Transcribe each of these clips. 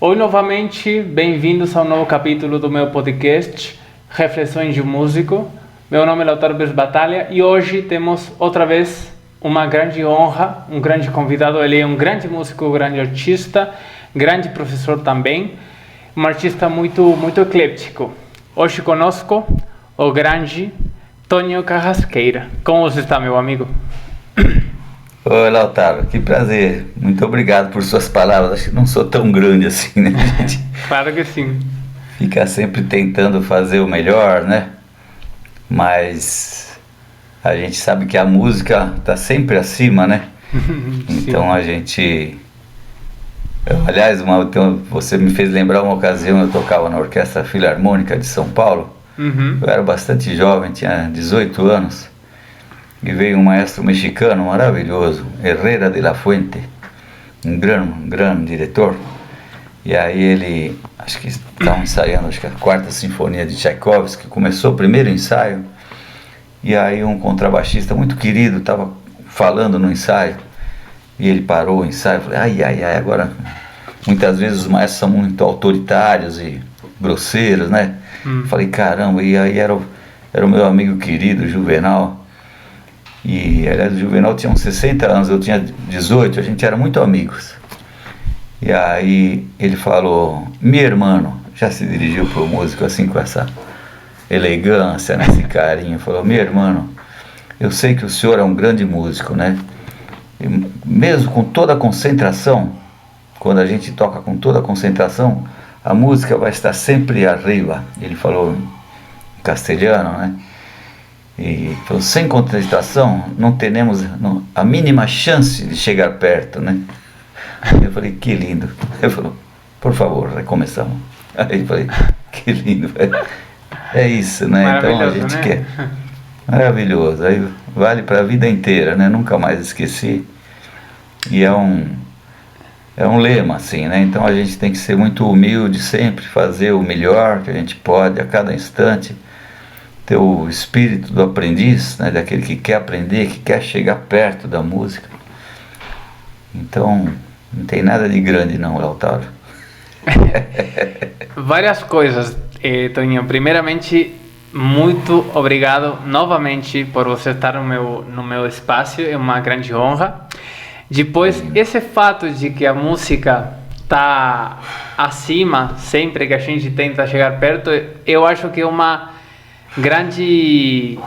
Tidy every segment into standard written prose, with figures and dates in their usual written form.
Oi novamente, bem-vindos a um novo capítulo do meu podcast Reflexões de um Músico. Meu nome é Lautaro Bez Batalha e hoje temos outra vez uma grande honra, um grande convidado. Ele é um grande músico, um grande artista, grande professor também, um artista muito ecléptico. Hoje conosco o grande Tonio Carrasqueira. Como você está, meu amigo? Oi, Lautaro, que prazer. Muito obrigado por suas palavras. Acho que não sou tão grande assim, né? A gente Claro que sim. fica sempre tentando fazer o melhor, né? Mas a gente sabe que a música está sempre acima, né? Então a gente... Aliás, você me fez lembrar uma ocasião, eu tocava na Orquestra Filarmônica de São Paulo. Eu era bastante jovem, tinha 18 anos. E veio um maestro mexicano maravilhoso, Herrera de la Fuente, um grande diretor. E aí ele, acho que estavam ensaiando, a quarta sinfonia de Tchaikovsky, começou o primeiro ensaio. E aí um contrabaixista muito querido estava falando no ensaio. E ele parou o ensaio e falou, ai, agora... Muitas vezes os maestros são muito autoritários e grosseiros, né? Falei, caramba, e aí era o meu amigo querido, Juvenal. E, aliás, o Juvenal tinha uns 60 anos, eu tinha 18, a gente era muito amigos. E aí ele falou, meu irmão, já se dirigiu pro músico assim com essa elegância, né, esse carinho, falou, meu irmão, eu sei que o senhor é um grande músico, né? E mesmo com toda a concentração, quando a gente toca com toda a concentração, a música vai estar sempre arriba. Ele falou em castelhano, né? E falou, sem concentração não teremos a mínima chance de chegar perto, né? Eu falei, que lindo. Ele falou, por favor, recomeçamos. Aí eu falei, que lindo. É isso, né? Então a gente, né, quer. Maravilhoso. Aí vale para a vida inteira, né? Nunca mais esqueci. E é um lema, assim, né? Então a gente tem que ser muito humilde sempre, fazer o melhor que a gente pode a cada instante. Ter o espírito do aprendiz, né, daquele que quer aprender, que quer chegar perto da música. Então, não tem nada de grande não, Lautaro. Várias coisas, Toninho. Primeiramente, muito obrigado novamente por você estar no meu espaço, é uma grande honra. Depois, esse fato de que a música está acima, sempre que a gente tenta chegar perto, eu acho que é uma grande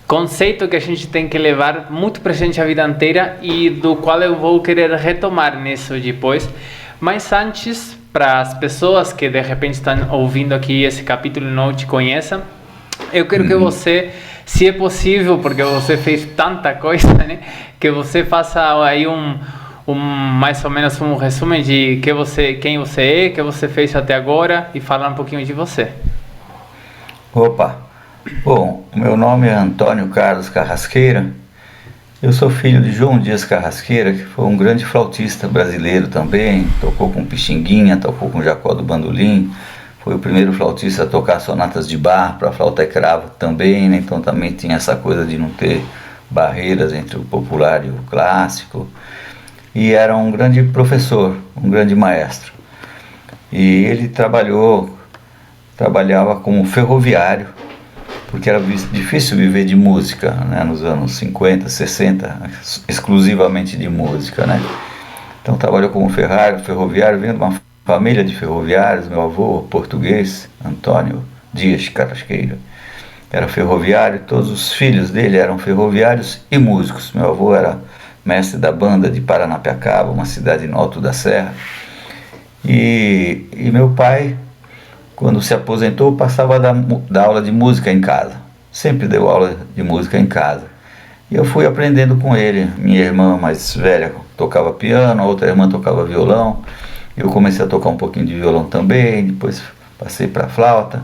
conceito que a gente tem que levar muito presente a vida inteira e do qual eu vou querer retomar nisso depois. Mas antes, para as pessoas que de repente estão ouvindo aqui esse capítulo e não te conheçam, eu quero que você, se é possível, porque você fez tanta coisa, né, que você faça aí mais ou menos um resumo de quem você é, que você fez até agora e falar um pouquinho de você. Opa! Bom, o meu nome é Antônio Carlos Carrasqueira. Eu sou filho de João Dias Carrasqueira, que foi um grande flautista brasileiro também. Tocou com Pixinguinha, tocou com Jacó do Bandolim. Foi o primeiro flautista a tocar sonatas de Bach para flauta e cravo também, né? Então também tinha essa coisa de não ter barreiras entre o popular e o clássico. E era um grande professor, um grande maestro. E ele trabalhava como ferroviário, porque era difícil viver de música, né, nos anos 50, 60, exclusivamente de música, né? Então trabalhou como ferroviário, vindo de uma família de ferroviários. Meu avô, português, Antônio Dias Carrasqueira, era ferroviário, todos os filhos dele eram ferroviários e músicos. Meu avô era mestre da banda de Paranapiacaba, uma cidade no Alto da Serra. E meu pai, quando se aposentou, passava a dar aula de música em casa. Sempre deu aula de música em casa. E eu fui aprendendo com ele. Minha irmã mais velha tocava piano, a outra irmã tocava violão. Eu comecei a tocar um pouquinho de violão também, depois passei para flauta.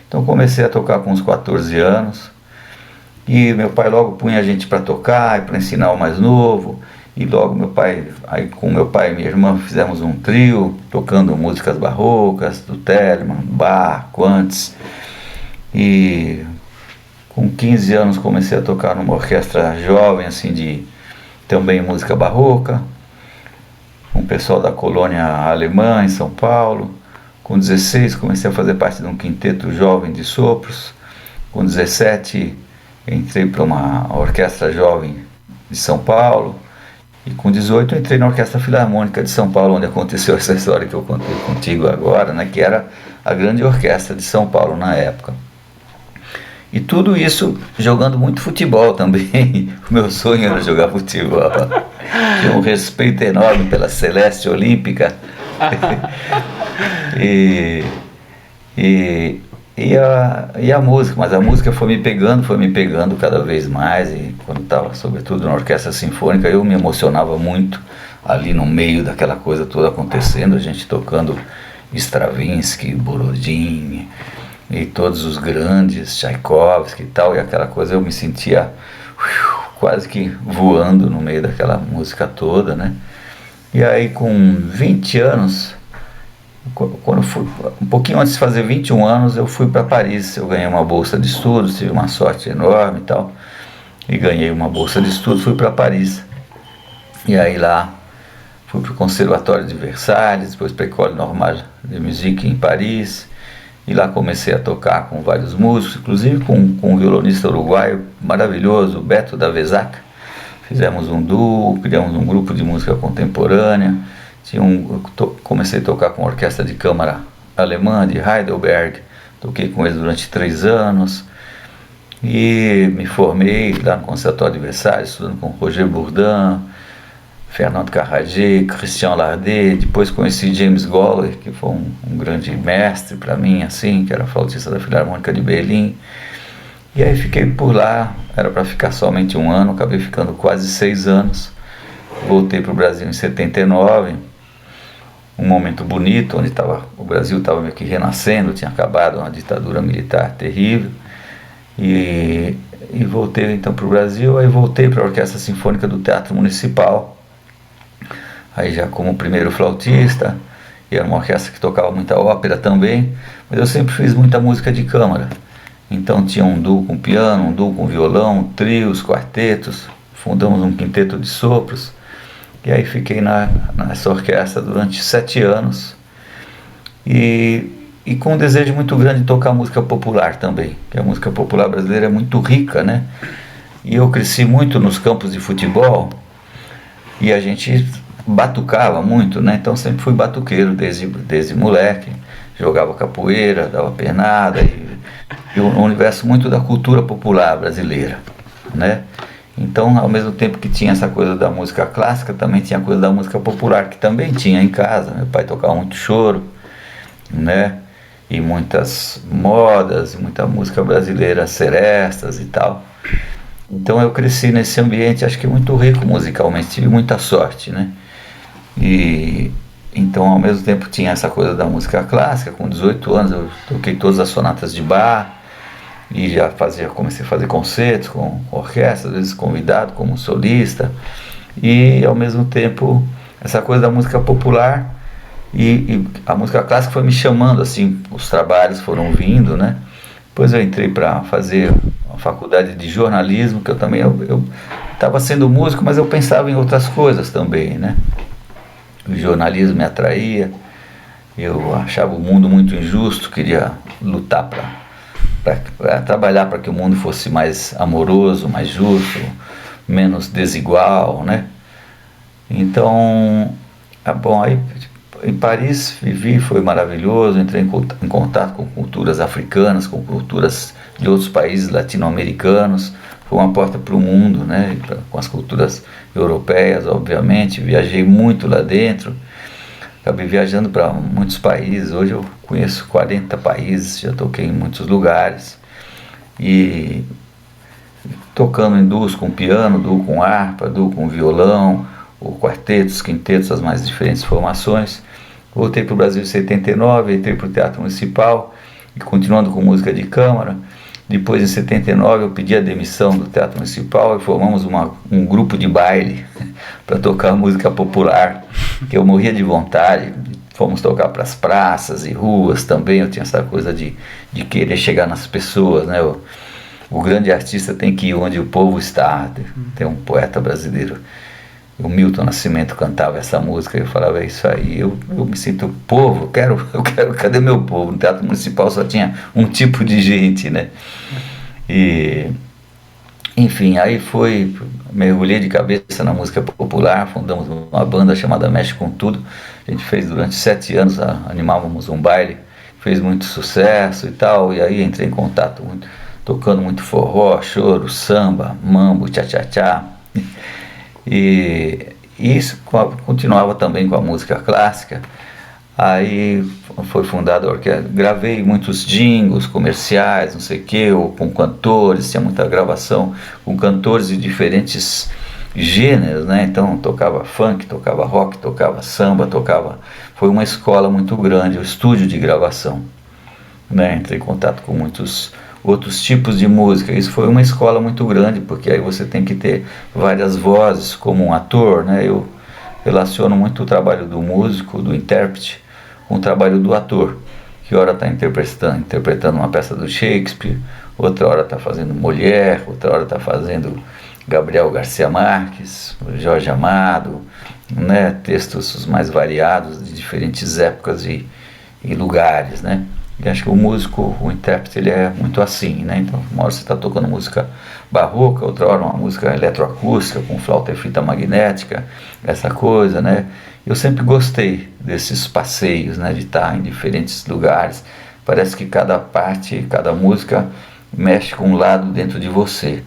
Então comecei a tocar com uns 14 anos. E meu pai logo punha a gente para tocar, para ensinar o mais novo. E logo com meu pai e minha irmã fizemos um trio, tocando músicas barrocas, do Telemann, Bach, Quantz. E com 15 anos comecei a tocar numa orquestra jovem, assim, de também música barroca. com o pessoal da colônia alemã em São Paulo. Com 16 comecei a fazer parte de um quinteto jovem de sopros. Com 17 entrei para uma orquestra jovem de São Paulo. E com 18 entrei na Orquestra Filarmônica de São Paulo, onde aconteceu essa história que eu contei contigo agora, né, que era a grande orquestra de São Paulo na época. E tudo isso jogando muito futebol também. O meu sonho era jogar futebol. Tinha um respeito enorme pela Celeste Olímpica. e a música, mas a música foi me pegando cada vez mais. E quando estava, sobretudo na Orquestra Sinfônica, eu me emocionava muito ali no meio daquela coisa toda acontecendo, a gente tocando Stravinsky, Borodin e todos os grandes, Tchaikovsky e tal, e aquela coisa eu me sentia quase que voando no meio daquela música toda, né? E aí com 20 anos, quando eu fui, um pouquinho antes de fazer 21 anos, eu fui para Paris, eu ganhei uma bolsa de estudos, tive uma sorte enorme e tal, e ganhei uma bolsa de estudos, fui para Paris, e aí lá fui para o Conservatório de Versalhes, depois para a École Normale de Musique em Paris, e lá comecei a tocar com vários músicos, inclusive com um violonista uruguaio maravilhoso, Beto da Vezac. Fizemos um duo, criamos um grupo de música contemporânea. Comecei a tocar com a orquestra de câmara alemã de Heidelberg, toquei com eles durante 3 anos, e me formei lá no Conservatório de Versalhes, estudando com Roger Bourdin, Fernando Carragé, Christian Lardet. Depois conheci James Goller, que foi um grande mestre para mim, assim, que era flautista da Filarmônica de Berlim. E aí fiquei por lá, era para ficar somente 1 ano, acabei ficando quase 6 anos. Voltei para o Brasil em 79, um momento bonito, onde o Brasil estava meio que renascendo, tinha acabado uma ditadura militar terrível. E voltei então para o Brasil, aí voltei para a Orquestra Sinfônica do Teatro Municipal, aí já como primeiro flautista, e era uma orquestra que tocava muita ópera também, mas eu sempre fiz muita música de câmara. Então tinha um duo com piano, um duo com violão, trios, quartetos, fundamos um quinteto de sopros, e aí fiquei nessa orquestra durante 7 anos, e com um desejo muito grande de tocar música popular também, que a música popular brasileira é muito rica, né? E eu cresci muito nos campos de futebol, e a gente batucava muito, né? Então sempre fui batuqueiro desde moleque, jogava capoeira, dava pernada, e um universo muito da cultura popular brasileira, né? Então, ao mesmo tempo que tinha essa coisa da música clássica, também tinha a coisa da música popular, que também tinha em casa. Meu pai tocava muito choro, né? E muitas modas, muita música brasileira, serestas e tal. Então eu cresci nesse ambiente, acho que muito rico musicalmente, tive muita sorte, né? E então, ao mesmo tempo, tinha essa coisa da música clássica. Com 18 anos eu toquei todas as sonatas de Bach, e já comecei a fazer concertos com orquestra, às vezes convidado como solista, e ao mesmo tempo essa coisa da música popular, e a música clássica foi me chamando, assim, os trabalhos foram vindo, né? Depois eu entrei para fazer uma faculdade de jornalismo, que eu estava sendo músico, mas eu pensava em outras coisas também, né? O jornalismo me atraía, eu achava o mundo muito injusto, queria lutar para trabalhar para que o mundo fosse mais amoroso, mais justo, menos desigual, né? Então, bom, aí em Paris vivi, foi maravilhoso, entrei em contato com culturas africanas, com culturas de outros países latino-americanos, foi uma porta para o mundo, né? Com as culturas europeias, obviamente, viajei muito lá dentro, acabei viajando para muitos países, hoje eu conheço 40 países, já toquei em muitos lugares, e tocando em duos com piano, duo com harpa, duo com violão, ou quartetos, quintetos, as mais diferentes formações. Voltei para o Brasil em 79, entrei para o Teatro Municipal, e continuando com música de câmara. Depois, em 79, eu pedi a demissão do Teatro Municipal e formamos um grupo de baile para tocar música popular, que eu morria de vontade. Fomos tocar para as praças e ruas também. Eu tinha essa coisa de querer chegar nas pessoas, né? O grande artista tem que ir onde o povo está. Tem um poeta brasileiro o Milton Nascimento cantava essa música, eu falava, é isso aí, eu me sinto povo, eu quero, cadê meu povo? No Teatro Municipal só tinha um tipo de gente, né? E, enfim, aí mergulhei de cabeça na música popular, fundamos uma banda chamada Mexe com Tudo, a gente fez durante 7 anos, animávamos um baile, fez muito sucesso e tal, e aí entrei em contato tocando muito forró, choro, samba, mambo, tchá-tchá-tchá. E isso continuava também com a música clássica. Aí foi fundada a orquestra, gravei muitos jingles comerciais, não sei o que, ou com cantores, tinha muita gravação com cantores de diferentes gêneros, né? Então tocava funk, tocava rock, tocava samba, foi uma escola muito grande, o estúdio de gravação, né? Entrei em contato com muitos outros tipos de música. Isso foi uma escola muito grande, porque aí você tem que ter várias vozes como um ator, né? Eu relaciono muito o trabalho do músico, do intérprete, com o trabalho do ator, que hora está interpretando uma peça do Shakespeare, outra hora está fazendo Molière, outra hora está fazendo Gabriel Garcia Marques, Jorge Amado, né? Textos os mais variados de diferentes épocas e lugares, né? E acho que o músico, o intérprete, ele é muito assim, né? Então, uma hora você está tocando música barroca, outra hora uma música eletroacústica, com flauta e fita magnética, essa coisa, né? Eu sempre gostei desses passeios, né? De estar em diferentes lugares. Parece que cada parte, cada música mexe com um lado dentro de você.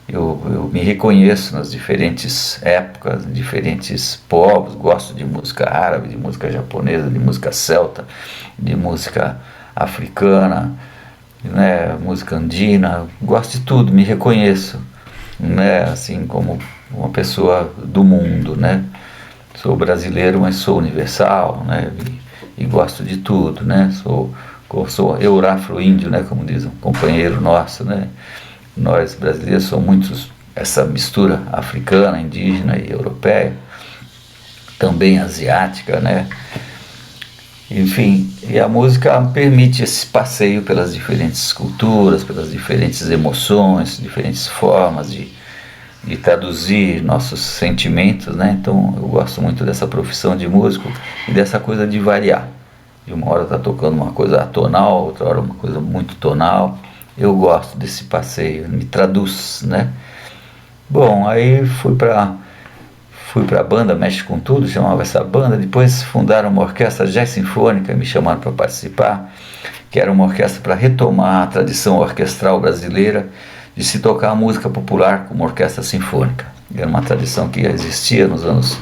Eu me reconheço nas diferentes épocas, diferentes povos, gosto de música árabe, de música japonesa, de música celta, de música africana, né, música andina, gosto de tudo, me reconheço, né, assim como uma pessoa do mundo, né, sou brasileiro, mas sou universal, né, e gosto de tudo, né, sou eurafro-índio, né, como diz um companheiro nosso, né, nós brasileiros somos muitos, essa mistura africana, indígena e europeia, também asiática, né, enfim, e a música permite esse passeio pelas diferentes culturas, pelas diferentes emoções, diferentes formas de traduzir nossos sentimentos, né? Então eu gosto muito dessa profissão de músico e dessa coisa de variar. De uma hora tá tocando uma coisa atonal, outra hora uma coisa muito tonal. Eu gosto desse passeio, me traduz, né? Bom, aí fui para a banda Mexe com Tudo, chamava essa banda. Depois fundaram uma orquestra jazz sinfônica, me chamaram para participar, que era uma orquestra para retomar a tradição orquestral brasileira de se tocar a música popular como orquestra sinfônica. Era uma tradição que existia nos anos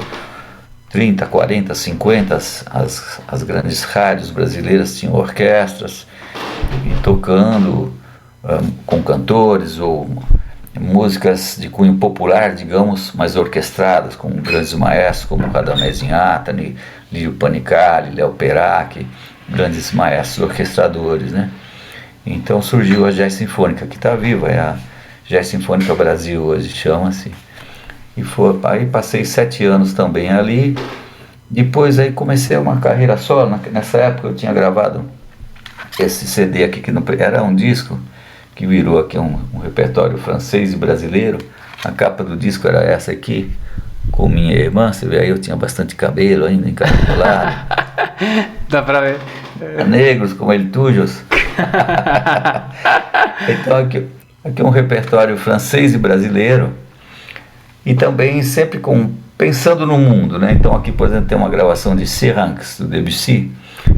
30, 40, 50, as grandes rádios brasileiras tinham orquestras e tocando com cantores ou músicas de cunho popular, digamos, mais orquestradas, com grandes maestros como Radamés Inhatani, Lírio Panicali, Léo Peracchi, grandes maestros orquestradores, né? Então surgiu a Jazz Sinfônica, que está viva, é a Jazz Sinfônica Brasil hoje, chama-se. E aí passei 7 anos também ali, depois aí comecei uma carreira solo. Nessa época eu tinha gravado esse CD aqui, que não era um disco, que virou aqui um repertório francês e brasileiro. A capa do disco era essa aqui, com minha irmã, você vê aí, eu tinha bastante cabelo ainda encaracolado. Dá pra ver. Negros como ele tujos. Então aqui um repertório francês e brasileiro, e também sempre pensando no mundo, né? Então aqui, por exemplo, tem uma gravação de Syrinx, do Debussy,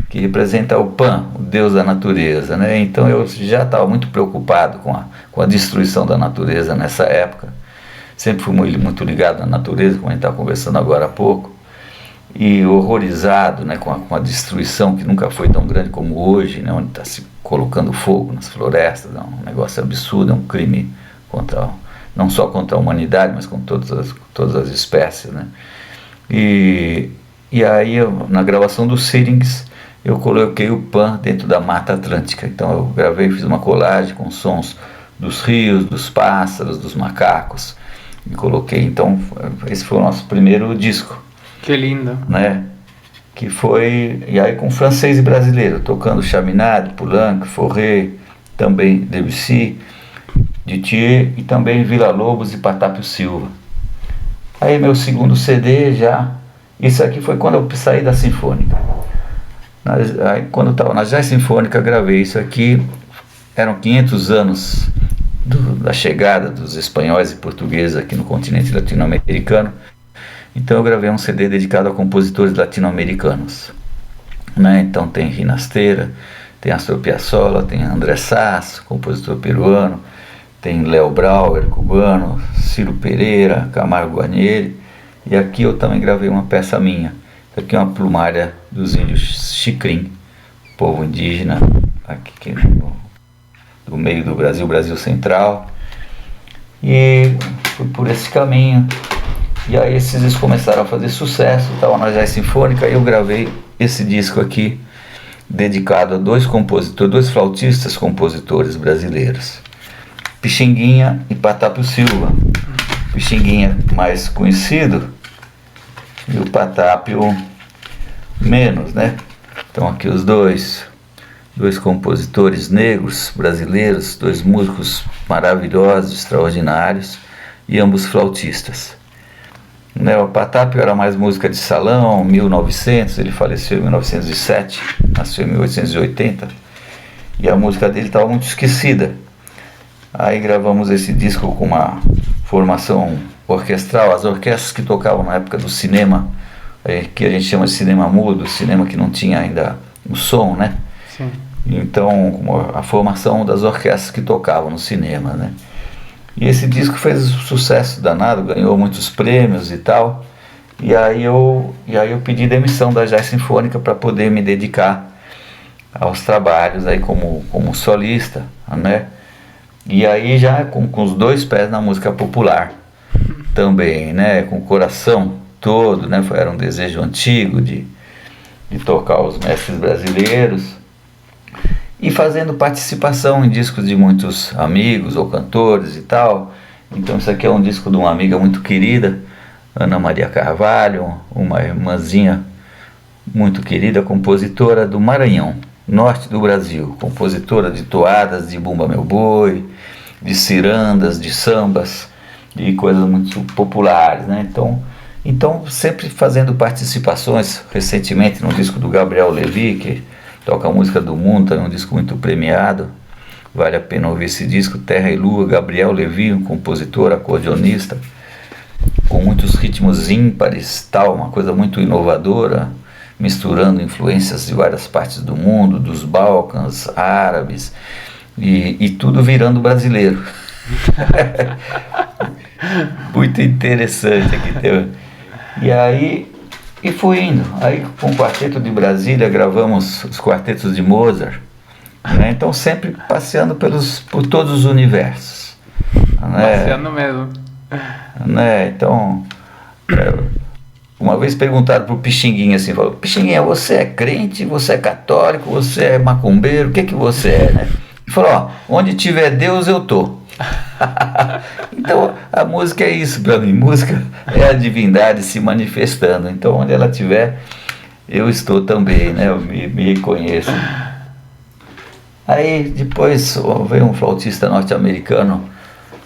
que representa o Pan, o deus da natureza, né? Então eu já estava muito preocupado com a destruição da natureza nessa época. Sempre fui muito ligado na natureza, como a gente estava conversando agora há pouco, e horrorizado, né, com a destruição que nunca foi tão grande como hoje, né, onde está se colocando fogo nas florestas. É um negócio absurdo, é um crime não só contra a humanidade, mas com todas as espécies, né? E aí, na gravação do Syrinx, eu coloquei o Pan dentro da Mata Atlântica. Então eu gravei, fiz uma colagem com sons dos rios, dos pássaros, dos macacos, e coloquei. Então esse foi o nosso primeiro disco. Que lindo, né? Que foi, e aí com francês e brasileiro, tocando Chaminade, Poulenc, Fauré, também Debussy, Dittier, e também Villa-Lobos e Patápio Silva. Aí meu segundo CD já, isso aqui foi quando eu saí da Sinfônica. Aí quando eu estava na Jazz Sinfônica gravei isso aqui, eram 500 anos da chegada dos espanhóis e portugueses aqui no continente latino-americano. Então eu gravei um CD dedicado a compositores latino-americanos, né? Então tem Rinastera, tem Astor Piazzolla, tem André Saz, compositor peruano, tem Léo Brauer, cubano, Ciro Pereira, Camargo Guarnieri, e aqui eu também gravei uma peça minha. Isso aqui é uma plumária dos índios Xikrin, povo indígena aqui do meio do Brasil, Brasil Central, e fui por esse caminho. E aí esses discos começaram a fazer sucesso, estava na Jazz Sinfônica, e eu gravei esse disco aqui, dedicado a dois flautistas compositores brasileiros, Pixinguinha e Patápio Silva. Pixinguinha mais conhecido e o Patápio menos, né? Então aqui os dois compositores negros brasileiros, dois músicos maravilhosos, extraordinários, e ambos flautistas. Né, o Patápio era mais música de salão, 1900, ele faleceu em 1907, nasceu em 1880, e a música dele estava muito esquecida. Aí gravamos esse disco com uma formação orquestral, as orquestras que tocavam na época do cinema, que a gente chama de cinema mudo, cinema que não tinha ainda o som, né? Sim. Então, a formação das orquestras que tocavam no cinema, né? E esse disco fez sucesso danado, ganhou muitos prêmios e tal. E aí eu pedi demissão da Jazz Sinfônica para poder me dedicar aos trabalhos aí como solista, né? E aí já com os dois pés na música popular também, né? Com o coração todo, né? Era um desejo antigo de tocar os mestres brasileiros. E fazendo participação em discos de muitos amigos ou cantores e tal. Então isso aqui é um disco de uma amiga muito querida, Ana Maria Carvalho, uma irmãzinha muito querida, compositora do Maranhão, norte do Brasil, compositora de toadas, de Bumba Meu Boi, de cirandas, de sambas, de coisas muito populares, né? Então sempre fazendo participações, recentemente no disco do Gabriel Levi, que toca a música do mundo, é um disco muito premiado, vale a pena ouvir esse disco, Terra e Lua, Gabriel Levi, um compositor, acordeonista, com muitos ritmos ímpares, tal, uma coisa muito inovadora, misturando influências de várias partes do mundo, dos Balcãs, árabes, e tudo virando brasileiro. Muito interessante aqui. E fui indo. Aí com o Quarteto de Brasília gravamos os quartetos de Mozart, né? Então sempre passeando por todos os universos, né? Passeando mesmo. Né? Então, uma vez perguntaram pro Pixinguinha assim, falou: Pixinguinha, você é crente, você é católico, você é macumbeiro, o que você é, né? Ele falou: ó, onde tiver Deus eu tô. Então a música é isso para mim, música é a divindade se manifestando, então onde ela estiver eu estou também, né? Eu me reconheço. Aí depois veio um flautista norte-americano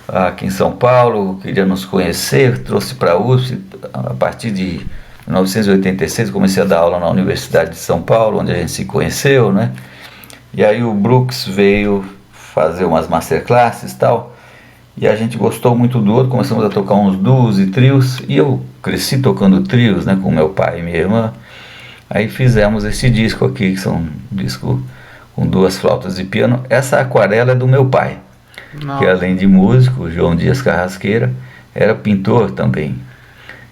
aqui em São Paulo, queria nos conhecer, trouxe para a USP. A partir de 1986 comecei a dar aula na Universidade de São Paulo, onde a gente se conheceu, né? E aí o Brooks veio fazer umas masterclasses e tal, e a gente gostou muito do outro, começamos a tocar uns duos e trios, e eu cresci tocando trios, né, com meu pai e minha irmã. Aí fizemos esse disco aqui, que são um disco com duas flautas de piano. Essa aquarela é do meu pai, que além de músico, João Dias Carrasqueira, era pintor também.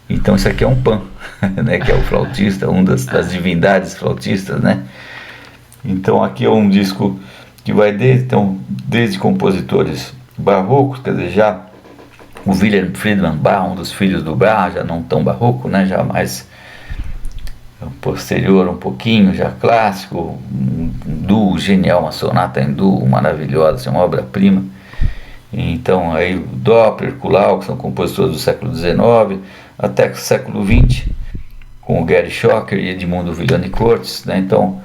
Então isso aqui é um Pan, né, que é o flautista, das divindades flautistas, né? Então aqui é um disco que vai desde compositores barrocos, quer dizer, já o Wilhelm Friedman Bach, um dos filhos do Bach, já não tão barroco, né, já mais posterior um pouquinho, já clássico, um duo genial, uma sonata em duo maravilhosa, uma obra-prima. Então aí o Doppler, Kuhlau, que são compositores do século XIX, até o século XX, com o Gary Schocker e Edmundo Villani-Cortes, né? Então,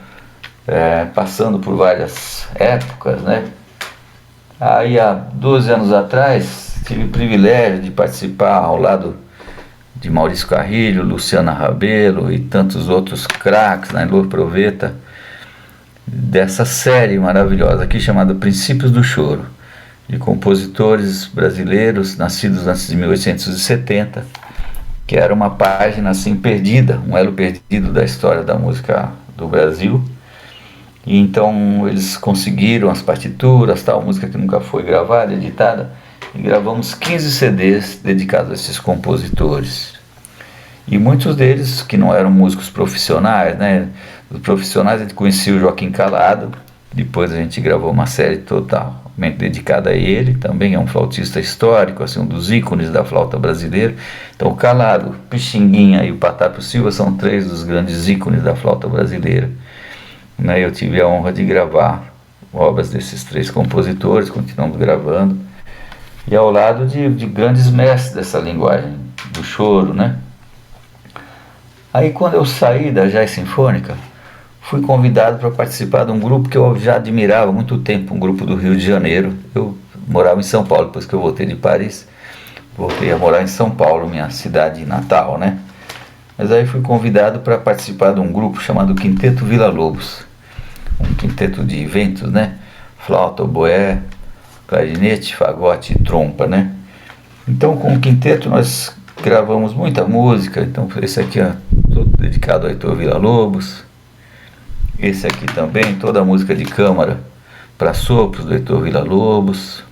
passando por várias épocas, né? Aí há 12 anos atrás tive o privilégio de participar ao lado de Maurício Carrilho, Luciana Rabelo e tantos outros craques, né, Lô Proveta, dessa série maravilhosa aqui chamada Princípios do Choro, de compositores brasileiros nascidos antes de 1870, que era uma página assim perdida, um elo perdido da história da música do Brasil. E então eles conseguiram as partituras, tal, música que nunca foi gravada, editada, e gravamos 15 CDs dedicados a esses compositores. E muitos deles que não eram músicos profissionais, né? Os profissionais a gente conhecia o Joaquim Calado, depois a gente gravou uma série totalmente dedicada a ele, também é um flautista histórico, assim, um dos ícones da flauta brasileira. Então o Calado, o Pixinguinha e o Patápio Silva são 3 dos grandes ícones da flauta brasileira. Né? Eu tive a honra de gravar obras desses 3 compositores, continuamos gravando, e ao lado de grandes mestres dessa linguagem do choro, né? Aí quando eu saí da Jazz Sinfônica, fui convidado para participar de um grupo que eu já admirava há muito tempo, um grupo do Rio de Janeiro. Eu morava em São Paulo, depois que eu voltei de Paris, voltei a morar em São Paulo, minha cidade natal, né? Mas aí fui convidado para participar de um grupo chamado Quinteto Villa Lobos, um quinteto de ventos, né? Flauta, oboé, clarinete, fagote e trompa, né? Então com o quinteto nós gravamos muita música. Então esse aqui é todo dedicado a Heitor Villa Lobos, esse aqui também, toda a música de câmara para sopros do Heitor Villa Lobos.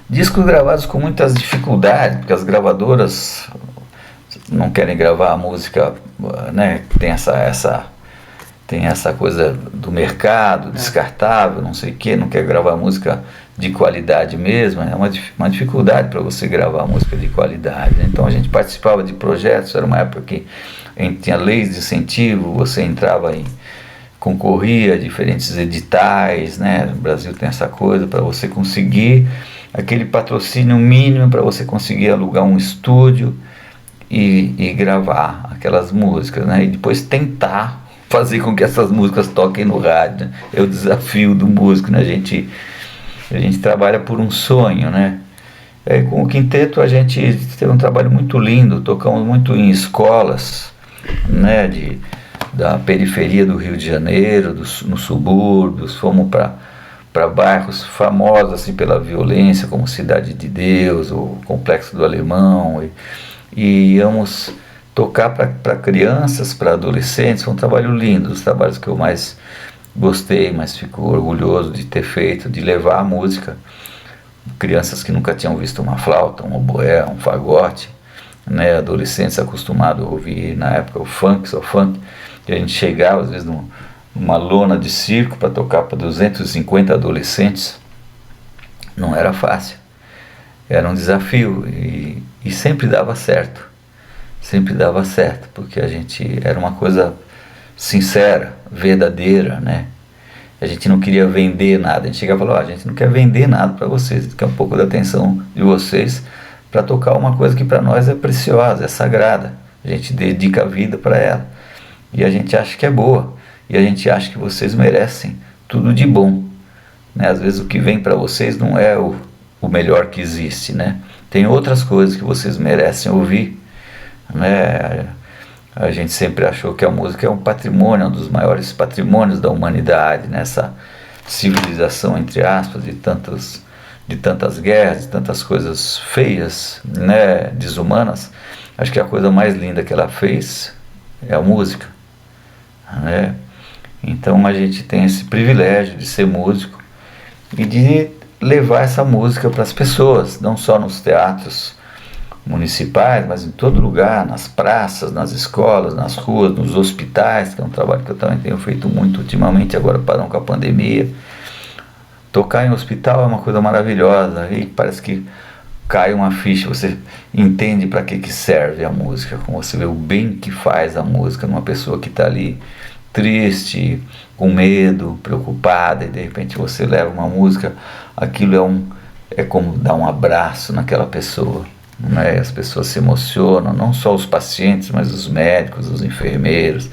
Discos gravados com muitas dificuldades, porque as gravadoras não querem gravar a música, né? Tem essa coisa do mercado, descartável, não sei o que, não quer gravar música de qualidade mesmo, é uma dificuldade para você gravar música de qualidade. Então a gente participava de projetos, era uma época que a gente tinha leis de incentivo, você entrava e concorria a diferentes editais, né? No Brasil tem essa coisa, para você conseguir aquele patrocínio mínimo para você conseguir alugar um estúdio e gravar aquelas músicas, né? E depois tentar fazer com que essas músicas toquem no rádio, né? É o desafio do músico, né? A gente trabalha por um sonho, né? Aí, com o quinteto a gente teve um trabalho muito lindo, tocamos muito em escolas, né? Da periferia do Rio de Janeiro, nos subúrbios, fomos para bairros famosos assim, pela violência, como Cidade de Deus, o Complexo do Alemão, e íamos tocar para crianças, para adolescentes. Foi um trabalho lindo, os trabalhos que eu mais gostei, mas fico orgulhoso de ter feito, de levar a música. Crianças que nunca tinham visto uma flauta, um oboé, um fagote, né? Adolescentes acostumados a ouvir na época o funk, só funk, e a gente chegava às vezes numa lona de circo para tocar para 250 adolescentes. Não era fácil, era um desafio, e sempre dava certo. Sempre dava certo, porque a gente era uma coisa sincera, verdadeira, né? A gente não queria vender nada, a gente chegava e falava, a gente não quer vender nada para vocês, a gente quer um pouco da atenção de vocês para tocar uma coisa que para nós é preciosa, é sagrada, a gente dedica a vida para ela, e a gente acha que é boa, e a gente acha que vocês merecem tudo de bom, né? Às vezes o que vem para vocês não é o melhor que existe, né? Tem outras coisas que vocês merecem ouvir, né? A gente sempre achou que a música é um patrimônio, um dos maiores patrimônios da humanidade, nessa civilização, entre aspas, de tantas guerras, de tantas coisas feias, né, desumanas. Acho que a coisa mais linda que ela fez é a música, né? Então a gente tem esse privilégio de ser músico e de levar essa música para as pessoas, não só nos teatros municipais, mas em todo lugar, nas praças, nas escolas, nas ruas, nos hospitais, que é um trabalho que eu também tenho feito muito ultimamente, agora parando com a pandemia. Tocar em hospital é uma coisa maravilhosa, e parece que cai uma ficha, você entende para que serve a música, como você vê o bem que faz a música numa pessoa que está ali triste, com medo, preocupada, e de repente você leva uma música, aquilo é como dar um abraço naquela pessoa, né? As pessoas se emocionam, não só os pacientes, mas os médicos, os enfermeiros,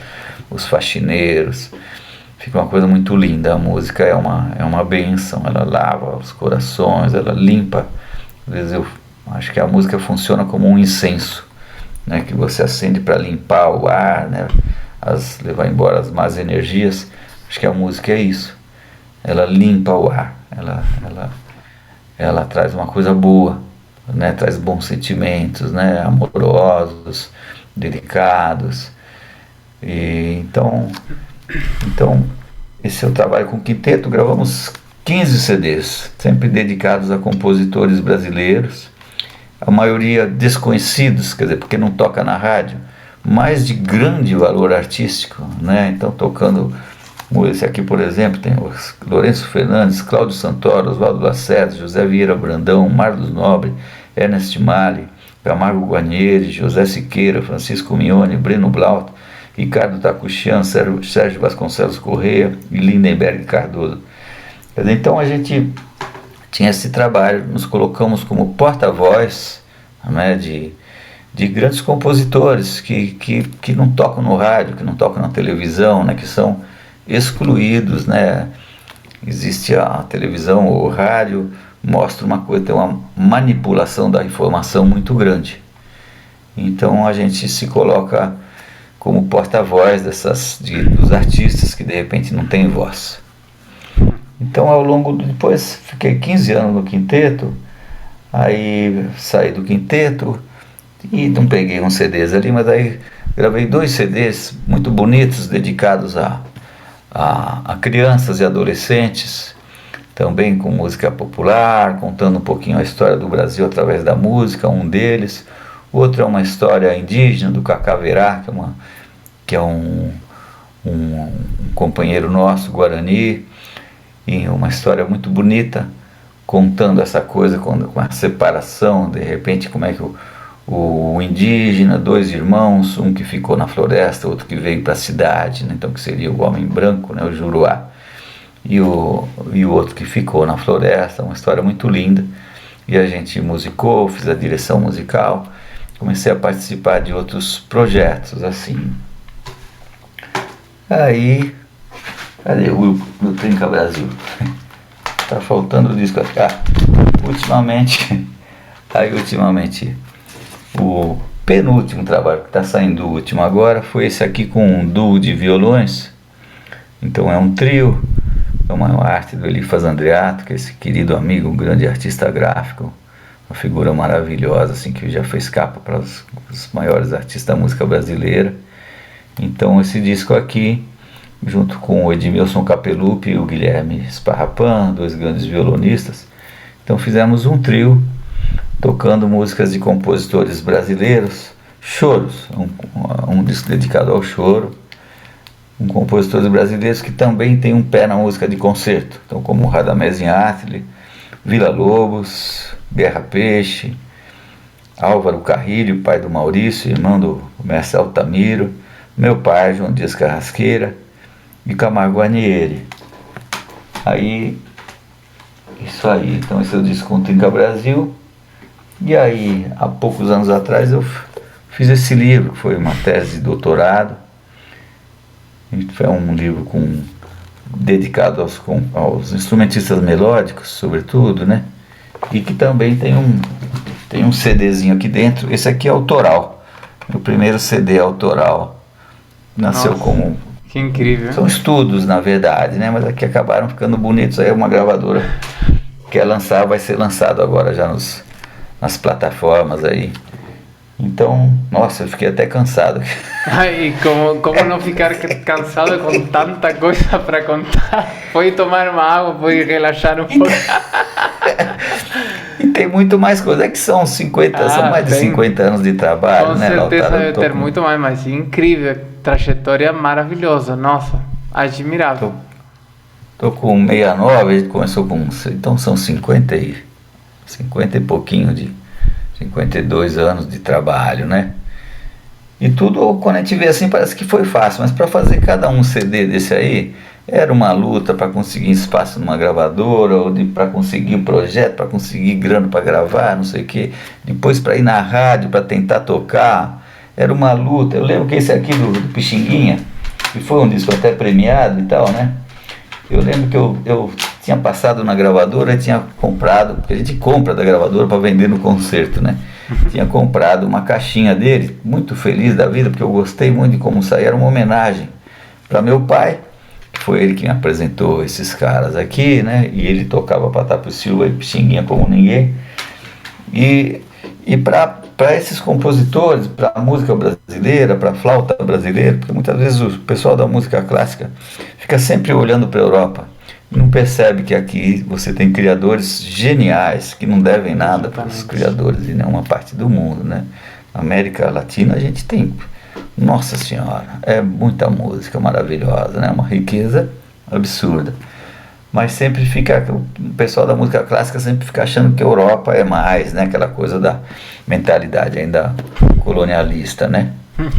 os faxineiros. Fica uma coisa muito linda. A música é uma bênção, ela lava os corações, ela limpa. Às vezes eu acho que a música funciona como um incenso, né, que você acende para limpar o ar, né, levar embora as más energias. Acho que a música é isso. Ela limpa o ar, ela traz uma coisa boa, né, traz bons sentimentos, né, amorosos, delicados. E então esse é o trabalho com o quinteto. Gravamos 15 CDs, sempre dedicados a compositores brasileiros, a maioria desconhecidos, quer dizer, porque não toca na rádio, mas de grande valor artístico, né? Então tocando, esse aqui por exemplo, tem o Lourenço Fernandes, Cláudio Santoro, Oswaldo Lacerda, José Vieira Brandão, Marlos Nobre, Ernest Mali, Camargo Guarnieri, José Siqueira, Francisco Mione, Breno Blaut, Ricardo Takuchian, Sérgio Vasconcelos Correia e Lindenberg Cardoso. Então a gente tinha esse trabalho, nos colocamos como porta-voz, né, de grandes compositores que não tocam no rádio, que não tocam na televisão, né, que são excluídos, né. Existe a televisão ou o rádio, mostra uma coisa, tem uma manipulação da informação muito grande. Então a gente se coloca como porta-voz dos artistas que de repente não têm voz. Então depois fiquei 15 anos no quinteto, aí saí do quinteto e não peguei uns CDs ali, mas aí gravei 2 CDs muito bonitos dedicados a crianças e adolescentes, também com música popular, contando um pouquinho a história do Brasil através da música, um deles. O outro é uma história indígena do Cacaverá, que é um companheiro nosso, Guarani, e uma história muito bonita, contando essa coisa com a separação, de repente, como é que o indígena, 2 irmãos, um que ficou na floresta, outro que veio para a cidade, né, então que seria o homem branco, né, o Juruá, e o outro que ficou na floresta. Uma história muito linda, e a gente musicou, fiz a direção musical, comecei a participar de outros projetos assim. Aí, cadê o meu Trinca Brasil? Tá faltando o disco aqui. Ultimamente, o penúltimo trabalho que está saindo, o último agora, foi esse aqui com um duo de violões. Então é um trio, é uma arte do Elifas Andreato, que é esse querido amigo, um grande artista gráfico, uma figura maravilhosa, assim, que já fez capa para os maiores artistas da música brasileira. Então esse disco aqui, junto com o Edmilson Capelupi e o Guilherme Sparrapan, 2 grandes violonistas, então fizemos um trio tocando músicas de compositores brasileiros, choros, um disco dedicado ao choro, com compositores brasileiros que também tem um pé na música de concerto, então como Radamés Inhatli, Vila Lobos, Guerra Peixe, Álvaro Carrilho, pai do Maurício, irmão do mestre Altamiro, meu pai, João Dias Carrasqueira, e Camargo Guarnieri. Aí, isso aí, então esse é o disco com Trinca Brasil. E aí, há poucos anos atrás, eu fiz esse livro, que foi uma tese de doutorado. Foi um livro dedicado aos instrumentistas melódicos, sobretudo, né? E que também tem um CDzinho aqui dentro. Esse aqui é autoral, o primeiro CD autoral. Nasceu. Nossa, como... Que incrível. São estudos, na verdade, né? Mas aqui acabaram ficando bonitos. Aí uma gravadora quer lançar, vai ser lançado agora já nas plataformas aí. Então, nossa, eu fiquei até cansado. Ai, como não ficar cansado com tanta coisa para contar? Foi tomar uma água, foi relaxar um pouco. E tem muito mais coisa, é que são mais de 50 anos de trabalho, com né? Com certeza deve ter muito mais, mas incrível, trajetória maravilhosa, nossa, admirável. Tô com 69, a gente começou com, então são 50 e pouquinho 52 anos de trabalho, né? E tudo, quando a gente vê assim, parece que foi fácil, mas para fazer cada um CD desse aí, era uma luta para conseguir espaço numa gravadora, ou para conseguir projeto, para conseguir grana para gravar, não sei o que. Depois para ir na rádio, para tentar tocar, era uma luta. Eu lembro que esse aqui do Pixinguinha, que foi um disco até premiado e tal, né? Eu lembro que eu tinha passado na gravadora e tinha comprado, porque a gente compra da gravadora para vender no concerto, né? tinha comprado uma caixinha dele, muito feliz da vida, porque eu gostei muito de como saía, era uma homenagem para meu pai, que foi ele que me apresentou esses caras aqui, né? E ele tocava Patapio Silva e Pixinguinha como ninguém. E para esses compositores, para a música brasileira, para a flauta brasileira, porque muitas vezes o pessoal da música clássica fica sempre olhando para a Europa e não percebe que aqui você tem criadores geniais que não devem nada para os criadores de nenhuma parte do mundo, né? Na América Latina a gente tem, nossa senhora, é muita música maravilhosa, né? Uma riqueza absurda. Mas sempre fica, o pessoal da música clássica sempre fica achando que a Europa é mais, né? Aquela coisa da mentalidade ainda colonialista, né?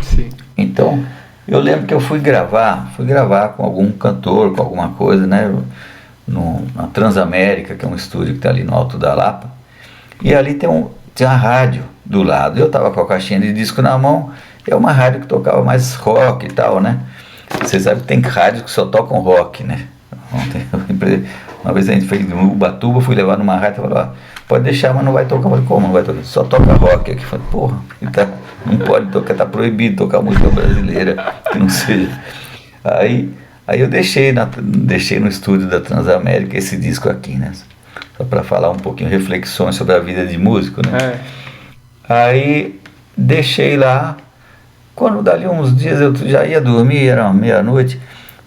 Sim. Então, eu lembro que eu fui gravar com algum cantor, com alguma coisa, né? Na Transamérica, que é um estúdio que está ali no Alto da Lapa. E ali tem uma rádio do lado. Eu estava com a caixinha de disco na mão, é uma rádio que tocava mais rock e tal, né? Você sabe que tem rádios que só tocam rock, né? Uma vez a gente fez no Ubatuba, fui levar numa rádio e falou, ó, pode deixar, mas não vai tocar. Eu falei, como não vai tocar? Só toca rock aqui. Eu falei, porra, não pode tocar, tá proibido tocar música brasileira, que não seja. Aí eu deixei no estúdio da Transamérica esse disco aqui, né? Só para falar um pouquinho, reflexões sobre a vida de músico, né? Aí deixei lá, quando dali uns dias eu já ia dormir, era meia-noite,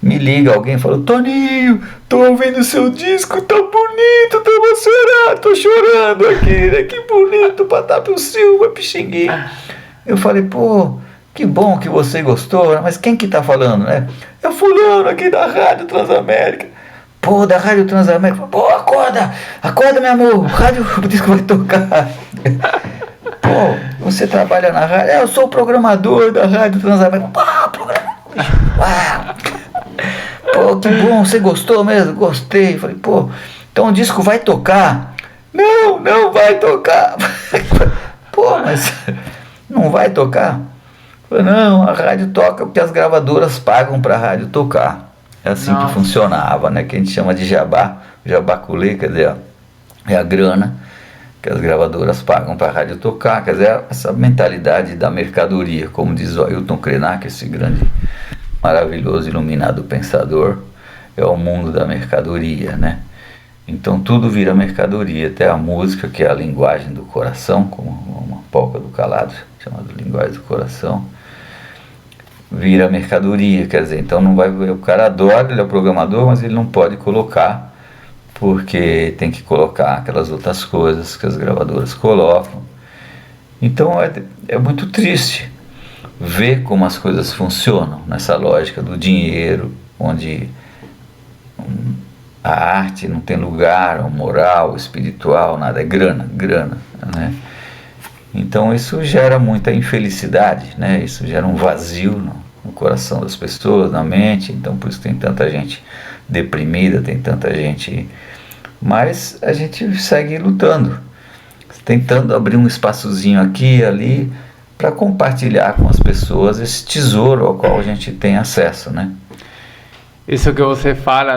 me liga alguém e falou, Toninho, tô ouvindo seu disco, tá bonito, tô emocionado, tô chorando aqui, né? Que bonito, Patapio Silva, Pixinguinha. Eu falei, pô, que bom que você gostou, mas quem que tá falando, né? É fulano aqui da Rádio Transamérica. Pô, da Rádio Transamérica. Pô, acorda, meu amor, o disco vai tocar. Pô, você trabalha na rádio? Eu sou o programador da Rádio Transamérica. Pô, programador. Pô, que bom, você gostou mesmo? Gostei. Falei, pô, então o disco vai tocar? Não vai tocar. Pô, mas não vai tocar? Falei, não, a rádio toca porque as gravadoras pagam pra rádio tocar. É assim que funcionava, né? Que a gente chama de jabaculê, quer dizer, é a grana que as gravadoras pagam pra rádio tocar, quer dizer, essa mentalidade da mercadoria, como diz o Ailton Krenak, esse grande, maravilhoso, iluminado pensador, é o mundo da mercadoria, né? Então tudo vira mercadoria, até a música, que é a linguagem do coração, como uma polca do Calado, chamada linguagem do coração, vira mercadoria, quer dizer, então não vai, o cara adora, ele é o programador, mas ele não pode colocar, porque tem que colocar aquelas outras coisas que as gravadoras colocam. Então é muito triste ver como as coisas funcionam nessa lógica do dinheiro, onde a arte não tem lugar, o moral, o espiritual, nada, é grana, né? Então isso gera muita infelicidade, né? Isso gera um vazio no coração das pessoas, na mente, então por isso tem tanta gente deprimida, tem tanta gente... Mas a gente segue lutando, tentando abrir um espaçozinho aqui e ali, para compartilhar com as pessoas esse tesouro ao qual a gente tem acesso, né? Isso que você fala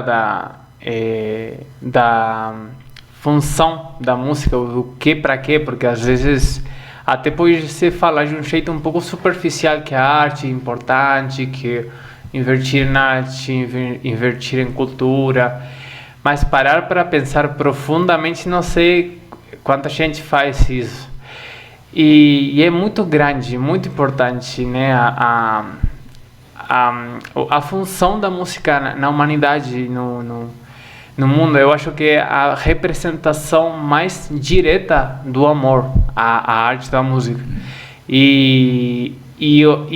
da função da música, o que para quê, porque às vezes até pode se falar de um jeito um pouco superficial que a arte é importante, que investir na arte, investir em cultura, mas parar para pensar profundamente, não sei quanta gente faz isso. E é muito grande, muito importante, né, a função da música na humanidade, no mundo. Eu acho que é a representação mais direta do amor, a arte da música. E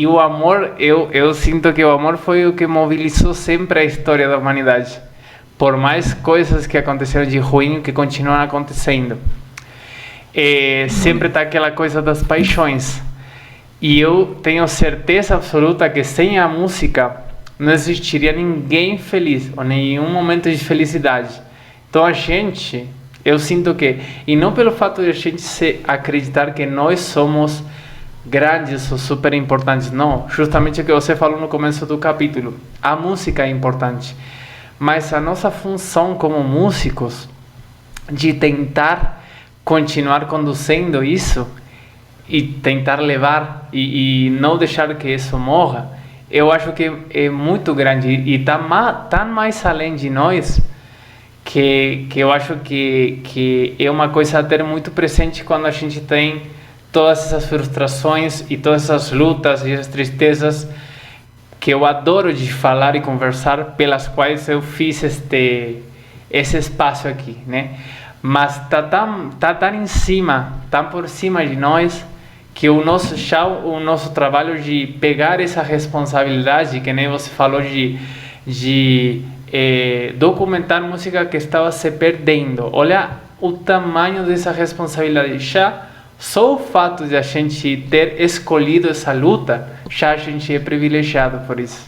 o amor, eu sinto que o amor foi o que mobilizou sempre a história da humanidade, por mais coisas que aconteceram de ruim que continuam acontecendo. Sempre está aquela coisa das paixões. E eu tenho certeza absoluta que sem a música não existiria ninguém feliz, ou nenhum momento de felicidade. Então eu sinto que, e não pelo fato de a gente acreditar que nós somos grandes ou super importantes, não, justamente o que você falou no começo do capítulo, a música é importante, mas a nossa função como músicos, de tentar continuar conduzindo isso, e tentar levar e não deixar que isso morra, eu acho que é muito grande e tá mais além de nós que eu acho que é uma coisa a ter muito presente quando a gente tem todas essas frustrações e todas essas lutas e as tristezas que eu adoro de falar e conversar, pelas quais eu fiz esse espaço aqui, né? Mas tá tão em cima, tão por cima de nós, que o nosso trabalho de pegar essa responsabilidade, que nem você falou, de documentar música que estava se perdendo. Olha o tamanho dessa responsabilidade. Já só o fato de a gente ter escolhido essa luta, já a gente é privilegiado por isso.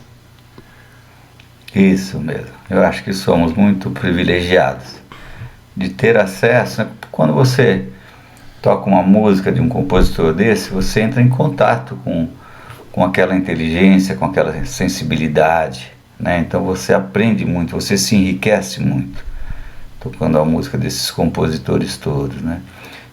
Isso mesmo. Eu acho que somos muito privilegiados de ter acesso, né? Quando você toca uma música de um compositor desse, você entra em contato com aquela inteligência, com aquela sensibilidade, né? Então você aprende muito, você se enriquece muito tocando a música desses compositores todos, né?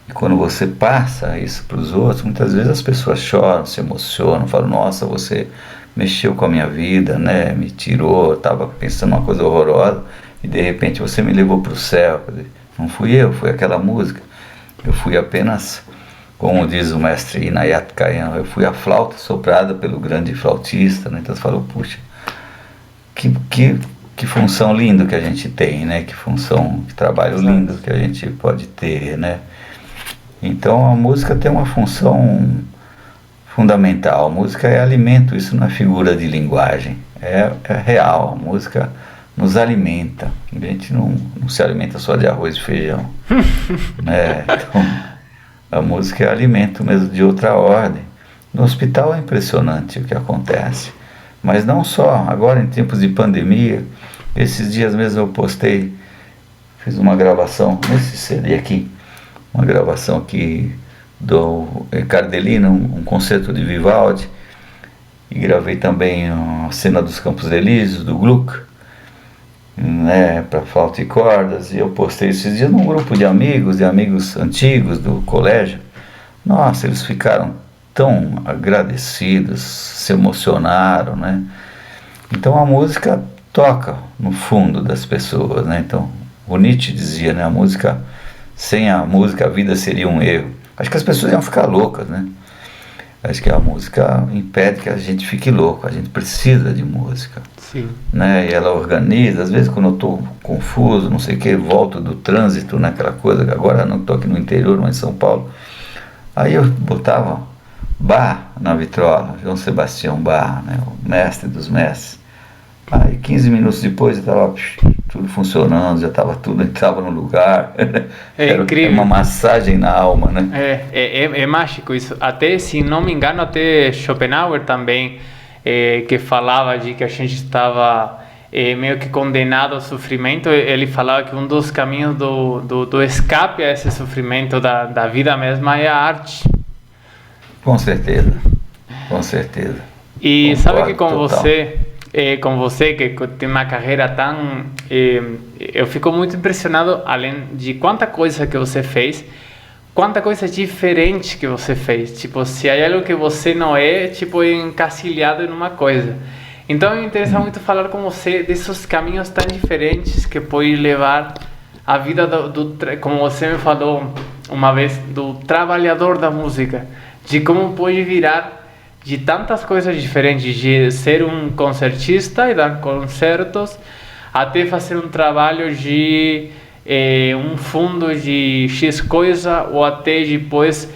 E quando você passa isso para os outros, muitas vezes as pessoas choram, se emocionam, falam: nossa, você mexeu com a minha vida, né? Me tirou, eu estava pensando uma coisa horrorosa e de repente você me levou para o céu. Não fui eu, foi aquela música. Eu fui apenas, como diz o mestre Inayat Khayyam, eu fui a flauta soprada pelo grande flautista, né? Então você falou: puxa, que função linda que a gente tem, né? Que função, que trabalho lindo que a gente pode ter, né? Então a música tem uma função fundamental. A música é alimento, isso não é figura de linguagem, é real. A música nos alimenta. A gente não se alimenta só de arroz e feijão. Né? Então, a música é alimento mesmo de outra ordem. No hospital é impressionante o que acontece. Mas não só, agora em tempos de pandemia, esses dias mesmo eu postei, fiz uma gravação nesse CD aqui, uma gravação aqui do Cardelina, um concerto de Vivaldi, e gravei também a cena dos Campos Elíseos, do Gluck, né, para flauta e cordas, e eu postei esses dias num grupo de amigos antigos do colégio. Nossa, eles ficaram tão agradecidos, se emocionaram, né? Então a música toca no fundo das pessoas, né? Então o Nietzsche dizia, né, sem a música a vida seria um erro. Acho que as pessoas iam ficar loucas, né? Acho que a música impede que a gente fique louco, a gente precisa de música. Sim. Né? E ela organiza, às vezes quando eu estou confuso, não sei o que, volto do trânsito, naquela coisa, agora não estou aqui no interior, mas em São Paulo, aí eu botava Bach na vitrola, João Sebastião Bach, né? O mestre dos mestres. Aí 15 minutos depois estava tudo funcionando, já estava tudo, entrava no lugar. É incrível. É uma massagem na alma, né? É mágico isso. Até, se não me engano, até Schopenhauer também, que falava de que a gente estava meio que condenado ao sofrimento. Ele falava que um dos caminhos do escape a esse sofrimento da vida mesma é a arte. Com certeza, com certeza. E concordo, sabe que com você que tem uma carreira tão... eu fico muito impressionado, além de quanta coisa que você fez, quanta coisa diferente que você fez. Tipo, se há algo que você não é, tipo, encasilhado em uma coisa. Então me interessa muito falar com você desses caminhos tão diferentes que pode levar a vida como você me falou uma vez, do trabalhador da música, de como pode virar de tantas coisas diferentes, de ser um concertista e dar concertos, até fazer um trabalho de um fundo de X coisa, ou até depois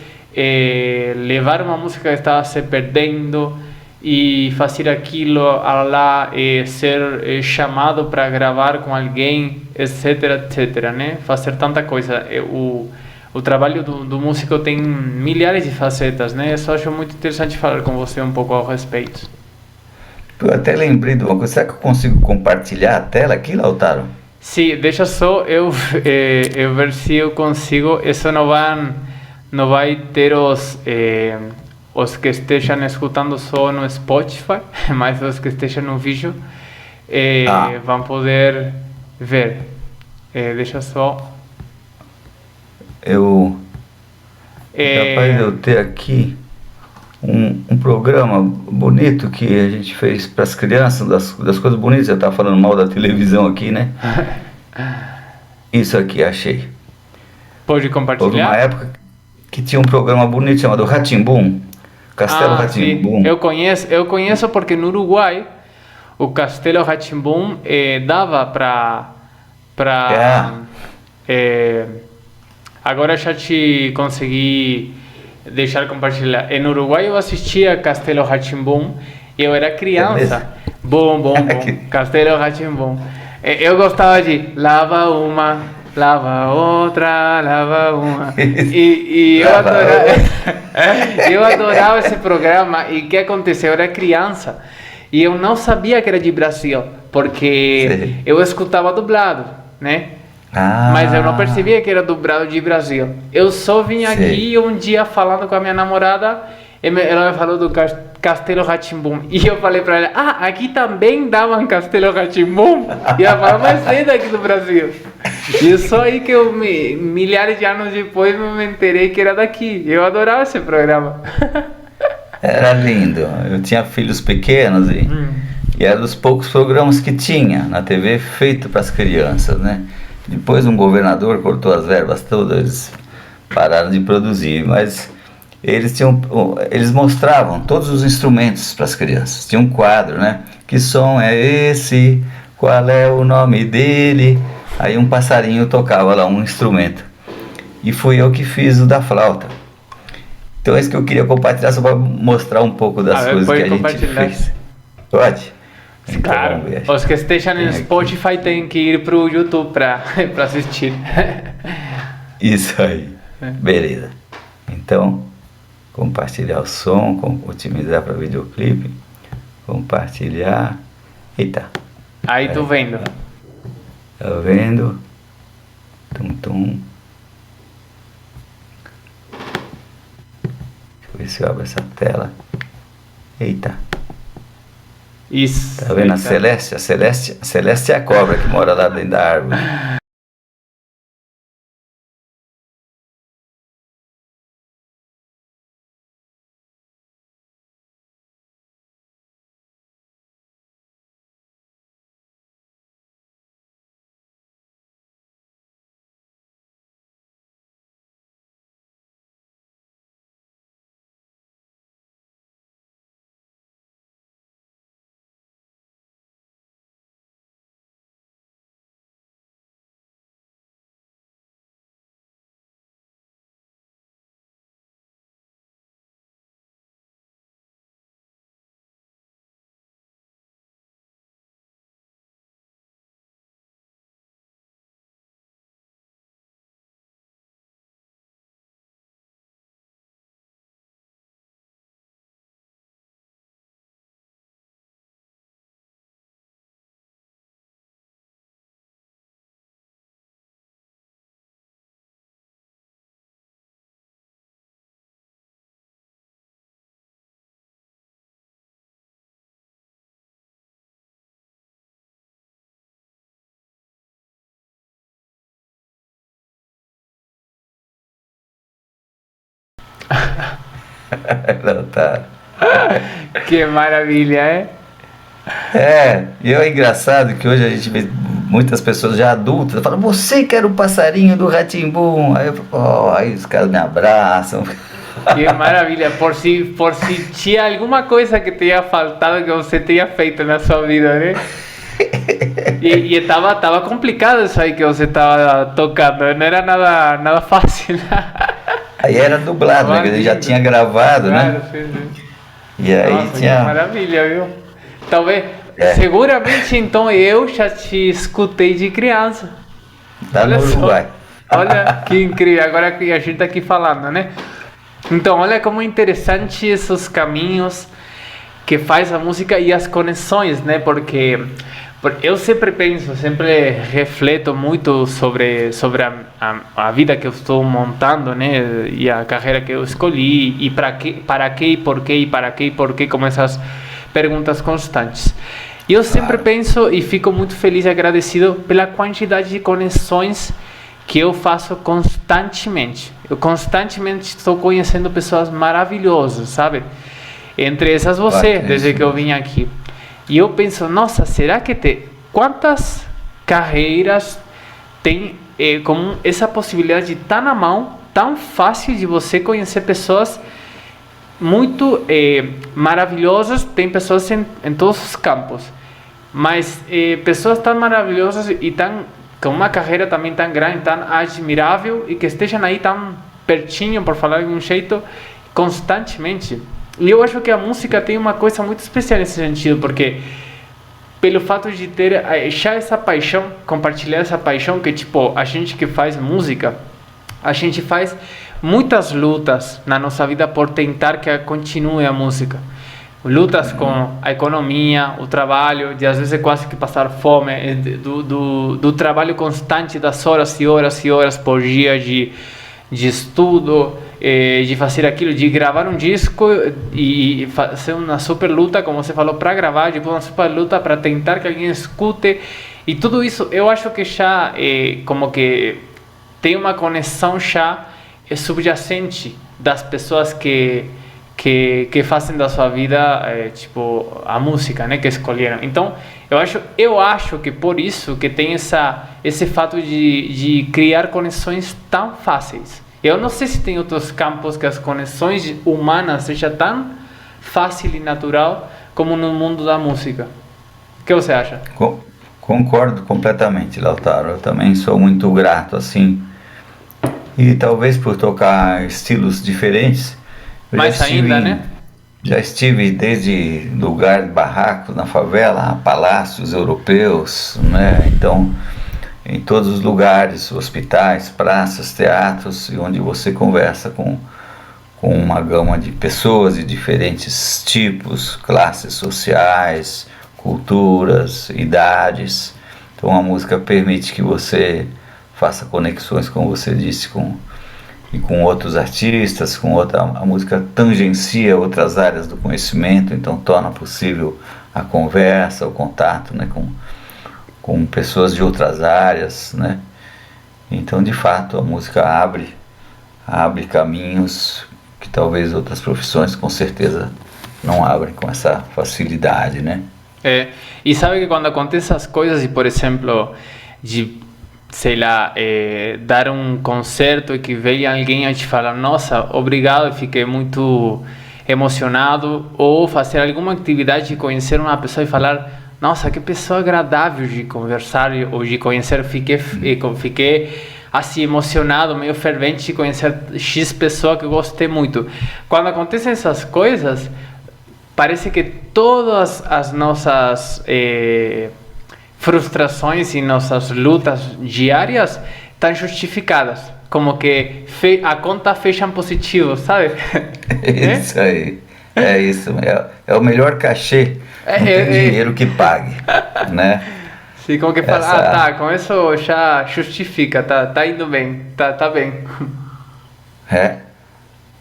levar uma música que estava se perdendo e fazer aquilo lá, ser chamado para gravar com alguém, etc, etc, né? Fazer tanta coisa. O trabalho do músico tem milhares de facetas, né? Eu só acho muito interessante falar com você um pouco ao respeito. Eu até lembrei de uma coisa. Será que eu consigo compartilhar a tela aqui, Lautaro? Sim, deixa só eu ver se eu consigo. Isso não vai ter os que estejam escutando só no Spotify, mas os que estejam no vídeo vão poder ver. Deixa só... Capaz de eu ter aqui um programa bonito que a gente fez para as crianças, das coisas bonitas. Eu estava falando mal da televisão aqui, né? Isso aqui, achei. Pode compartilhar? Houve uma época que tinha um programa bonito chamado Rá-Tim-Bum, Castelo Rá-Tim-Bum. Eu conheço porque no Uruguai o Castelo Rá-Tim-Bum dava para agora já te consegui deixar compartilhar. No Uruguai eu assistia Castelo Rá-Tim-Bum, eu era criança. Bom. Castelo Rá-Tim-Bum. Eu gostava de lava uma, lava outra, lava uma. E eu adorava esse programa. E o que aconteceu? Eu era criança e eu não sabia que era de Brasil, porque eu escutava dublado, né? Mas eu não percebia que era dublado de Brasil. Eu só vim aqui um dia falando com a minha namorada, ela me falou do Castelo Rá-Tim-Bum. E eu falei pra ela, aqui também davam Castelo Rá-Tim-Bum? E ela falou, mas vem daqui do Brasil. E só aí que eu, milhares de anos depois, me enterei que era daqui. Eu adorava esse programa. Era lindo. Eu tinha filhos pequenos e era dos poucos programas que tinha na TV feito para as crianças, né? Depois um governador cortou as verbas todas, eles pararam de produzir, mas eles mostravam todos os instrumentos para as crianças. Tinha um quadro, né? Que som é esse? Qual é o nome dele? Aí um passarinho tocava lá um instrumento. E fui eu que fiz o da flauta. Então é isso que eu queria compartilhar, só para mostrar um pouco das coisas que a gente fez. Pode? Então, claro, os que estejam no Spotify têm que ir para o YouTube para assistir. Isso aí, beleza. Então, compartilhar o som, otimizar para videoclipe, compartilhar. Eita. Aí tô vendo. Tá vendo? Tum. Deixa eu ver se eu abro essa tela. Eita. Isso. Tá vendo a Celeste? A Celeste é a cobra que mora lá dentro da árvore. Não, tá. Que maravilha, E é engraçado que hoje a gente vê muitas pessoas já adultas falam, você que era o passarinho do Rá-Tim-Bum. Aí aí os caras me abraçam. Que maravilha, por se tinha alguma coisa que tenha faltado que você tenha feito na sua vida, né? E tava complicado isso aí que você tava tocando, não era nada fácil. Aí era dublado, né? Ele já tinha gravado, claro, né? Sim. E aí nossa, tinha... Que maravilha, viu? Talvez, seguramente então eu já te escutei de criança. Tá no Uruguai. Olha que incrível, agora que a gente tá aqui falando, né? Então, olha como é interessante esses caminhos que faz a música e as conexões, né? Porque eu sempre penso, sempre refleto muito sobre a vida que eu estou montando, né? E a carreira que eu escolhi, e para quê, e por quê, como essas perguntas constantes. E eu sempre penso e fico muito feliz e agradecido pela quantidade de conexões que eu faço constantemente. Eu constantemente estou conhecendo pessoas maravilhosas, sabe? Entre essas você, desde que eu vim aqui. E eu penso, nossa, será que quantas carreiras tem como essa possibilidade de estar na mão, tão fácil de você conhecer pessoas muito maravilhosas, tem pessoas em todos os campos, mas pessoas tão maravilhosas e com uma carreira também tão grande, tão admirável e que estejam aí tão pertinho, por falar de um jeito, constantemente. E eu acho que a música tem uma coisa muito especial nesse sentido, porque pelo fato de ter já essa paixão, compartilhar essa paixão, que tipo, a gente que faz música, a gente faz muitas lutas na nossa vida por tentar que continue a música. Lutas com a economia, o trabalho, de às vezes quase que passar fome, do trabalho constante das horas e horas e horas por dia de estudo, de fazer aquilo, de gravar um disco e fazer uma super luta, como você falou, para gravar, depois uma super luta para tentar que alguém escute. E tudo isso eu acho que já como que tem uma conexão já subjacente das pessoas que fazem da sua vida tipo a música, né, que escolheram. Então eu acho que por isso que tem esse fato de criar conexões tão fáceis. Eu não sei se tem outros campos que as conexões humanas seja tão fácil e natural como no mundo da música. O que você acha? Concordo completamente, Lautaro. Eu também sou muito grato assim. E talvez por tocar estilos diferentes. Mais ainda, né? Já estive desde lugar de barracos na favela a palácios europeus, né? Então, em todos os lugares, hospitais, praças, teatros, e onde você conversa com uma gama de pessoas de diferentes tipos, classes sociais, culturas, idades. Então a música permite que você faça conexões, como você disse, com outros artistas, a música tangencia outras áreas do conhecimento, então torna possível a conversa, o contato, né, com pessoas de outras áreas, né? Então, de fato, a música abre caminhos que talvez outras profissões, com certeza, não abrem com essa facilidade, né? E sabe que quando acontecem essas coisas, e por exemplo, de sei lá, dar um concerto e que venha alguém a te falar, nossa, obrigado, fiquei muito emocionado, ou fazer alguma atividade de conhecer uma pessoa e falar, nossa, que pessoa agradável de conversar ou de conhecer, fiquei assim emocionado, meio fervente de conhecer X pessoa que eu gostei muito. Quando acontecem essas coisas, parece que todas as nossas frustrações e nossas lutas diárias estão justificadas, como que a conta fecha em positivo, sabe? Isso aí, é isso, é o melhor cachê, não tem dinheiro que pague, né? Sim, como que fala, com isso já justifica, tá indo bem, tá bem.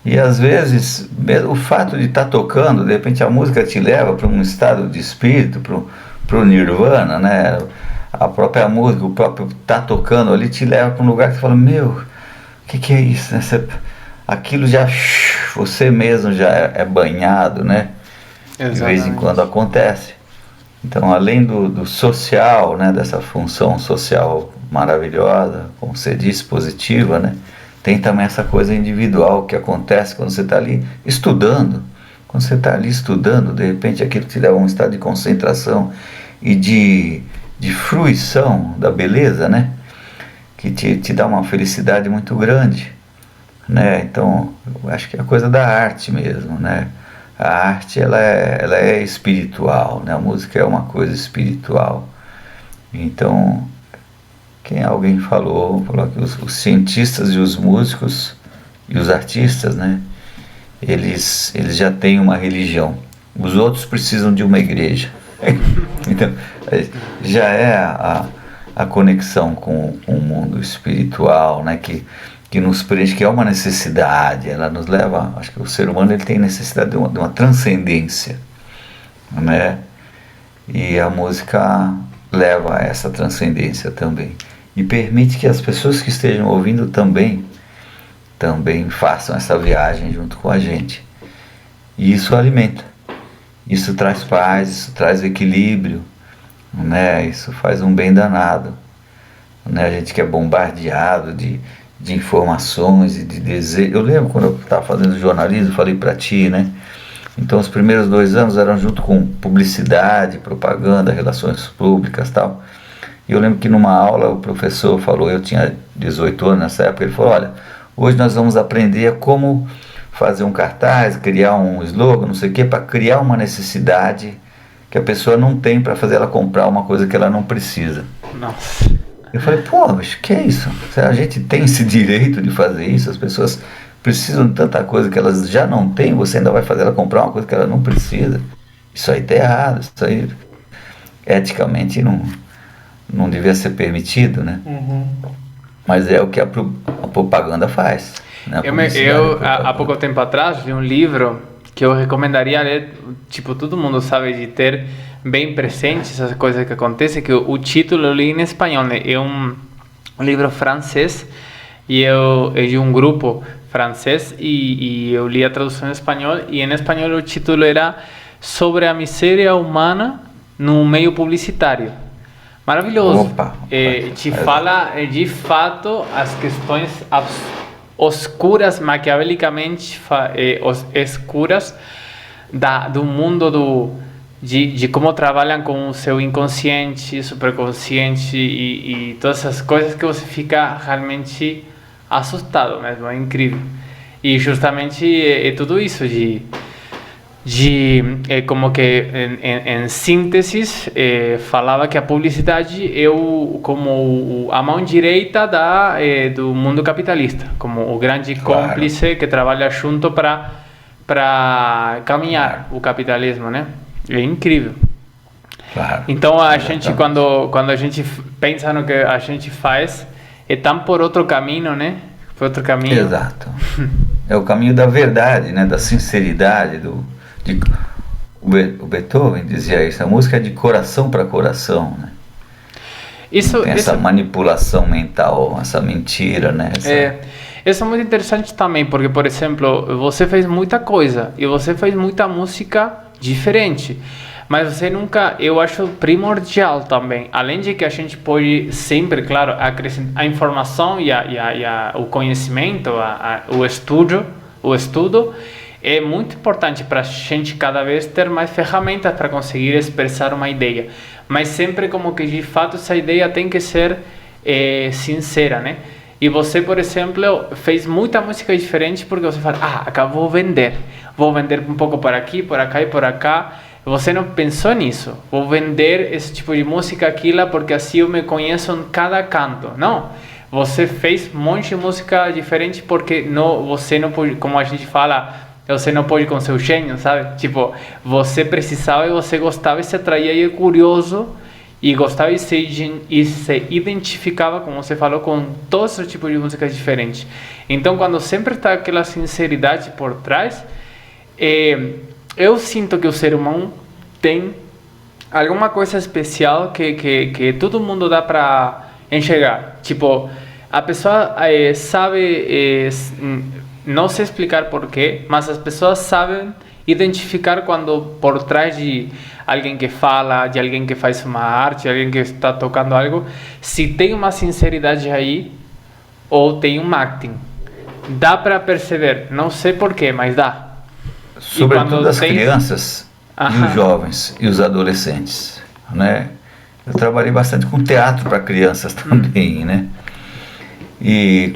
E às vezes, o fato de estar tocando, de repente a música te leva para um estado de espírito, pro nirvana, né? A própria música, o próprio tá tocando ali te leva para um lugar que você fala, meu, o que é isso, né? Aquilo já, você mesmo já é banhado, né? Exatamente. De vez em quando acontece. Então, além do social, né, dessa função social maravilhosa, como você disse, positiva, né? Tem também essa coisa individual que acontece quando você está ali estudando. Quando você está ali estudando, de repente aquilo te leva a um estado de concentração e de fruição da beleza, né? Que te dá uma felicidade muito grande, né? Então, eu acho que é a coisa da arte mesmo, né? A arte, ela é espiritual, né? A música é uma coisa espiritual. Então, alguém falou que os cientistas e os músicos e os artistas, né? Eles já têm uma religião. Os outros precisam de uma igreja. Então, já é a conexão com o mundo espiritual, né? Que nos preenche, que é uma necessidade. Ela nos leva, acho que o ser humano ele tem necessidade de uma transcendência, né? E a música leva a essa transcendência também. e permite que as pessoas que estejam ouvindo também façam essa viagem junto com a gente. E isso alimenta, isso traz paz, isso traz equilíbrio, né? Isso faz um bem danado, né? A gente que é bombardeado de informações e de desejos. Eu lembro quando eu estava fazendo jornalismo, falei para ti, né? Então os primeiros 2 anos eram junto com publicidade, propaganda, relações públicas e tal. E eu lembro que numa aula o professor falou, eu tinha 18 anos nessa época, ele falou, olha, hoje nós vamos aprender como fazer um cartaz, criar um slogan, não sei o que, para criar uma necessidade que a pessoa não tem para fazer ela comprar uma coisa que ela não precisa. Nossa. Eu falei, pô, mas que é isso? A gente tem esse direito de fazer isso? As pessoas precisam de tanta coisa que elas já não têm, você ainda vai fazer ela comprar uma coisa que ela não precisa. Isso aí tá errado, isso aí eticamente não devia ser permitido, né? Uhum. Mas é o que a propaganda faz. Né? Há pouco tempo atrás li um livro que eu recomendaria ler, tipo, todo mundo sabe, de ter bem presente essas coisas que acontecem, que o título eu li em espanhol, né? É um livro francês e é de um grupo francês e eu li a tradução em espanhol e em espanhol o título era Sobre a Miséria Humana no Meio Publicitário. Maravilhoso. Opa, te fala de fato as questões oscuras, maquiavelicamente escuras do mundo de como trabalham com o seu inconsciente, superconsciente e todas essas coisas que você fica realmente assustado mesmo, é incrível. E justamente é tudo isso como que em síntese falava que a publicidade é como a mão direita do mundo capitalista, como o grande cúmplice que trabalha junto para caminhar o capitalismo, né? É incrível. Claro. Então a gente quando a gente pensa no que a gente faz é tão por outro caminho, né? Por outro caminho. Exato. É o caminho da verdade, né? Da sinceridade, o Beethoven dizia isso, a música é de coração para coração, né? Tem essa manipulação mental, essa mentira, né? Isso é muito interessante também, porque, por exemplo, você fez muita coisa e você fez muita música diferente, mas você nunca, eu acho primordial também, além de que a gente pode sempre, claro, acrescentar a informação e o conhecimento, o estudo, é muito importante para a gente cada vez ter mais ferramentas para conseguir expressar uma ideia, mas sempre como que de fato essa ideia tem que ser sincera, né? E você, por exemplo, fez muita música diferente porque você fala, acabou vou vender um pouco por aqui, por acá e por acá. Você não pensou nisso, vou vender esse tipo de música aqui lá porque assim eu me conheço em cada canto. Não, você fez um monte de música diferente porque você não pode, como a gente fala, você não pode com seu gênio, sabe? Tipo, você precisava e você gostava e se atraía e é curioso e gostava e se identificava, como você falou, com todos os tipos de músicas diferentes. Então, quando sempre está aquela sinceridade por trás, eu sinto que o ser humano tem alguma coisa especial que todo mundo dá para enxergar. Tipo, a pessoa sabe... não sei explicar porquê, mas as pessoas sabem identificar quando por trás de alguém que fala, de alguém que faz uma arte, de alguém que está tocando algo, se tem uma sinceridade aí ou tem um acting. Dá para perceber, não sei porquê, mas dá. Sobretudo as crianças e os jovens e os adolescentes, né? Eu trabalhei bastante com teatro para crianças também, né? E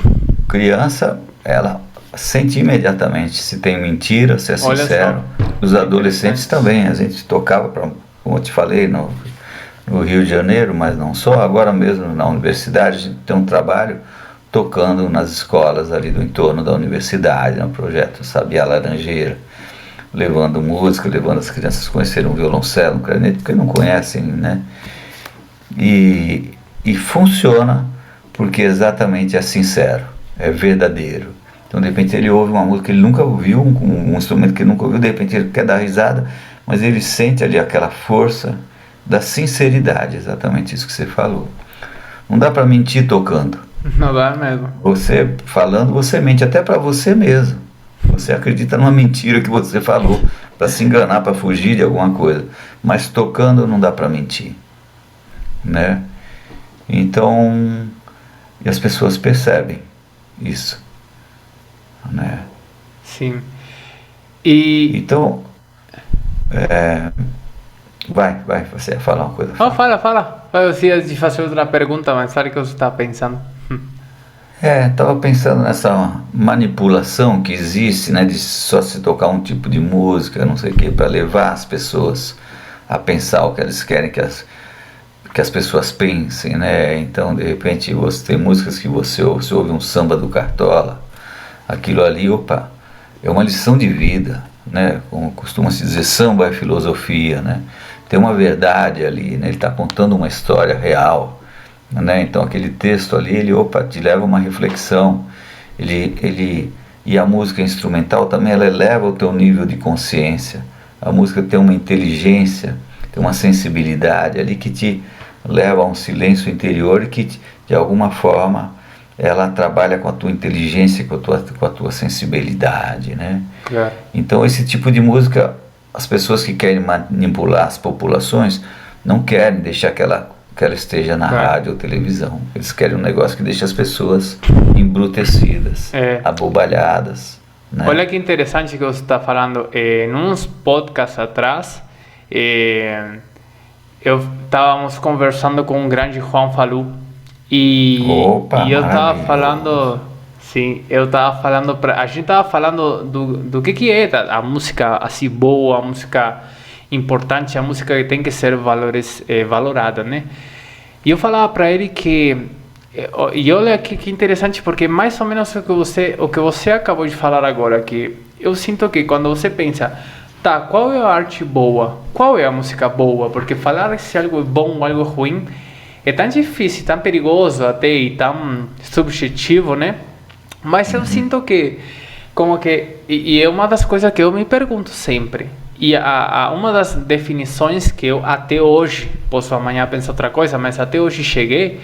criança, ela sente imediatamente se tem mentira, se é sincero. Os adolescentes também, a gente tocava, como eu te falei, no Rio de Janeiro, mas não só, agora mesmo na universidade, a gente tem um trabalho tocando nas escolas ali do entorno da universidade, no projeto Sabiá Laranjeira, levando música, levando as crianças a conhecerem um violoncelo, um clarinete, porque não conhecem, né? E funciona porque exatamente é sincero, é verdadeiro. Então, de repente, ele ouve uma música que ele nunca ouviu, um instrumento que ele nunca ouviu, de repente ele quer dar risada, mas ele sente ali aquela força da sinceridade, exatamente isso que você falou. Não dá para mentir tocando. Não dá mesmo. Você falando, você mente até para você mesmo. Você acredita numa mentira que você falou para se enganar, para fugir de alguma coisa. Mas tocando não dá para mentir, né? Então, e as pessoas percebem isso, né? Sim. E então, vai, você ia falar uma coisa. não, fala. Eu ia te fazer outra pergunta, mas sabe o que você está pensando? Estava pensando nessa manipulação que existe, né, de só se tocar um tipo de música, não sei o que, para levar as pessoas a pensar o que eles querem que as pessoas pensem, né? Então, de repente, você tem músicas que você ouve um samba do Cartola, aquilo ali, opa, é uma lição de vida, né? Como costuma-se dizer, samba é filosofia, né? Tem uma verdade ali, né? Ele está contando uma história real, né? Então aquele texto ali, ele te leva a uma reflexão, e a música instrumental também, ela eleva o teu nível de consciência. A música tem uma inteligência, tem uma sensibilidade ali que te leva a um silêncio interior e que de alguma forma ela trabalha com a tua inteligência, com a tua sensibilidade, né? Então esse tipo de música, as pessoas que querem manipular as populações não querem deixar que ela esteja na rádio ou televisão. Eles querem um negócio que deixa as pessoas embrutecidas, abobalhadas, né? Olha que interessante que você está falando. Nos podcasts atrás, estávamos conversando com o grande Juan Falú e eu estava falando, sim, a gente estava falando do que é a música assim boa, a música importante, a música que tem que ser valorada, né? E eu falava para ele que, e olha que interessante, porque mais ou menos o que você acabou de falar agora, que eu sinto que quando você pensa, tá, qual é a arte boa? Qual é a música boa? Porque falar se algo é bom ou algo ruim é tão difícil, tão perigoso até e tão subjetivo, né? Mas eu sinto que, como que, e é uma das coisas que eu me pergunto sempre. E uma das definições que eu até hoje, posso amanhã pensar outra coisa, mas até hoje cheguei,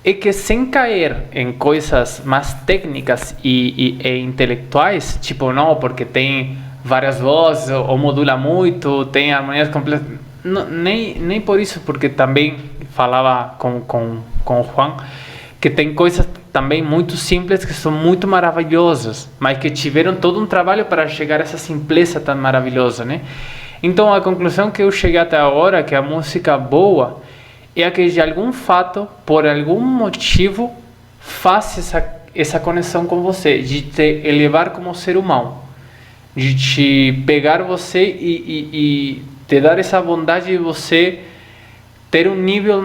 é que sem cair em coisas mais técnicas e intelectuais, tipo, não, porque tem várias vozes, ou modula muito, tem harmonias completas, nem por isso, porque também falava com o Juan, que tem coisas também muito simples que são muito maravilhosas, mas que tiveram todo um trabalho para chegar a essa simpleza tão maravilhosa, né? Então a conclusão que eu cheguei até agora é que a música boa é a que de algum fato, por algum motivo, faz essa conexão com você, de te elevar como ser humano, de te pegar você e te dar essa vontade de você ter um nível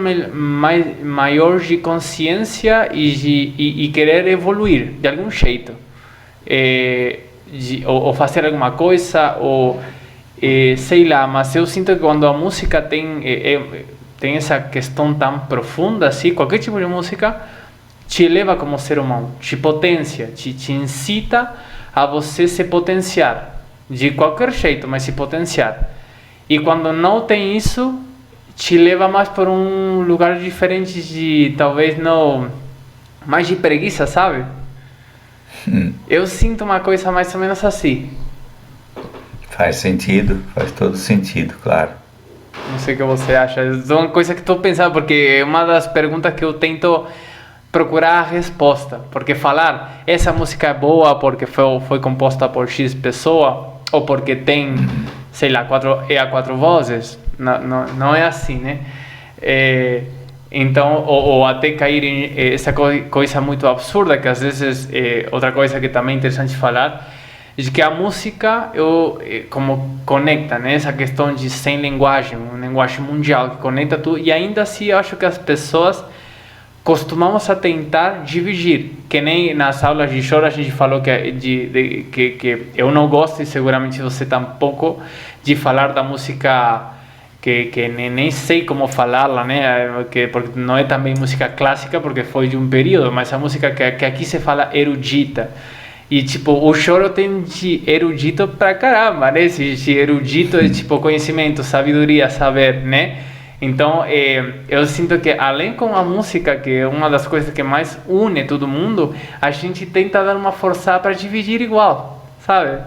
maior de consciência e querer evoluir de algum jeito, ou fazer alguma coisa, ou sei lá, mas eu sinto que quando a música tem essa questão tão profunda, assim, qualquer tipo de música te eleva como ser humano, te potencia, te incita a você se potenciar, de qualquer jeito, mas se potenciar. E quando não tem isso, te leva mais por um lugar diferente de, talvez não, mais de preguiça, sabe? Eu sinto uma coisa mais ou menos assim. Faz sentido, faz todo sentido, claro. Não sei o que você acha, é uma coisa que estou pensando, porque é uma das perguntas que eu tento procurar a resposta, porque falar, essa música é boa porque foi composta por X pessoa, ou porque tem, sei lá, quatro vozes, não é assim, né? Então, ou até cair em essa coisa muito absurda, que às vezes, outra coisa que também é interessante falar, é que a música, como conecta, né? Essa questão de sem linguagem, uma linguagem mundial que conecta tudo, e ainda assim eu acho que as pessoas costumamos a tentar dividir, que nem nas aulas de choro a gente falou que eu não gosto, e seguramente você tampouco, de falar da música que nem sei como falá-la, né? Porque não é também música clássica, porque foi de um período, mas a música que aqui se fala erudita. E tipo, o choro tem de erudito pra caramba, né? Se erudito é tipo conhecimento, sabedoria, saber, né? Então, eu sinto que além com a música, que é uma das coisas que mais une todo mundo, a gente tenta dar uma força para dividir igual, sabe?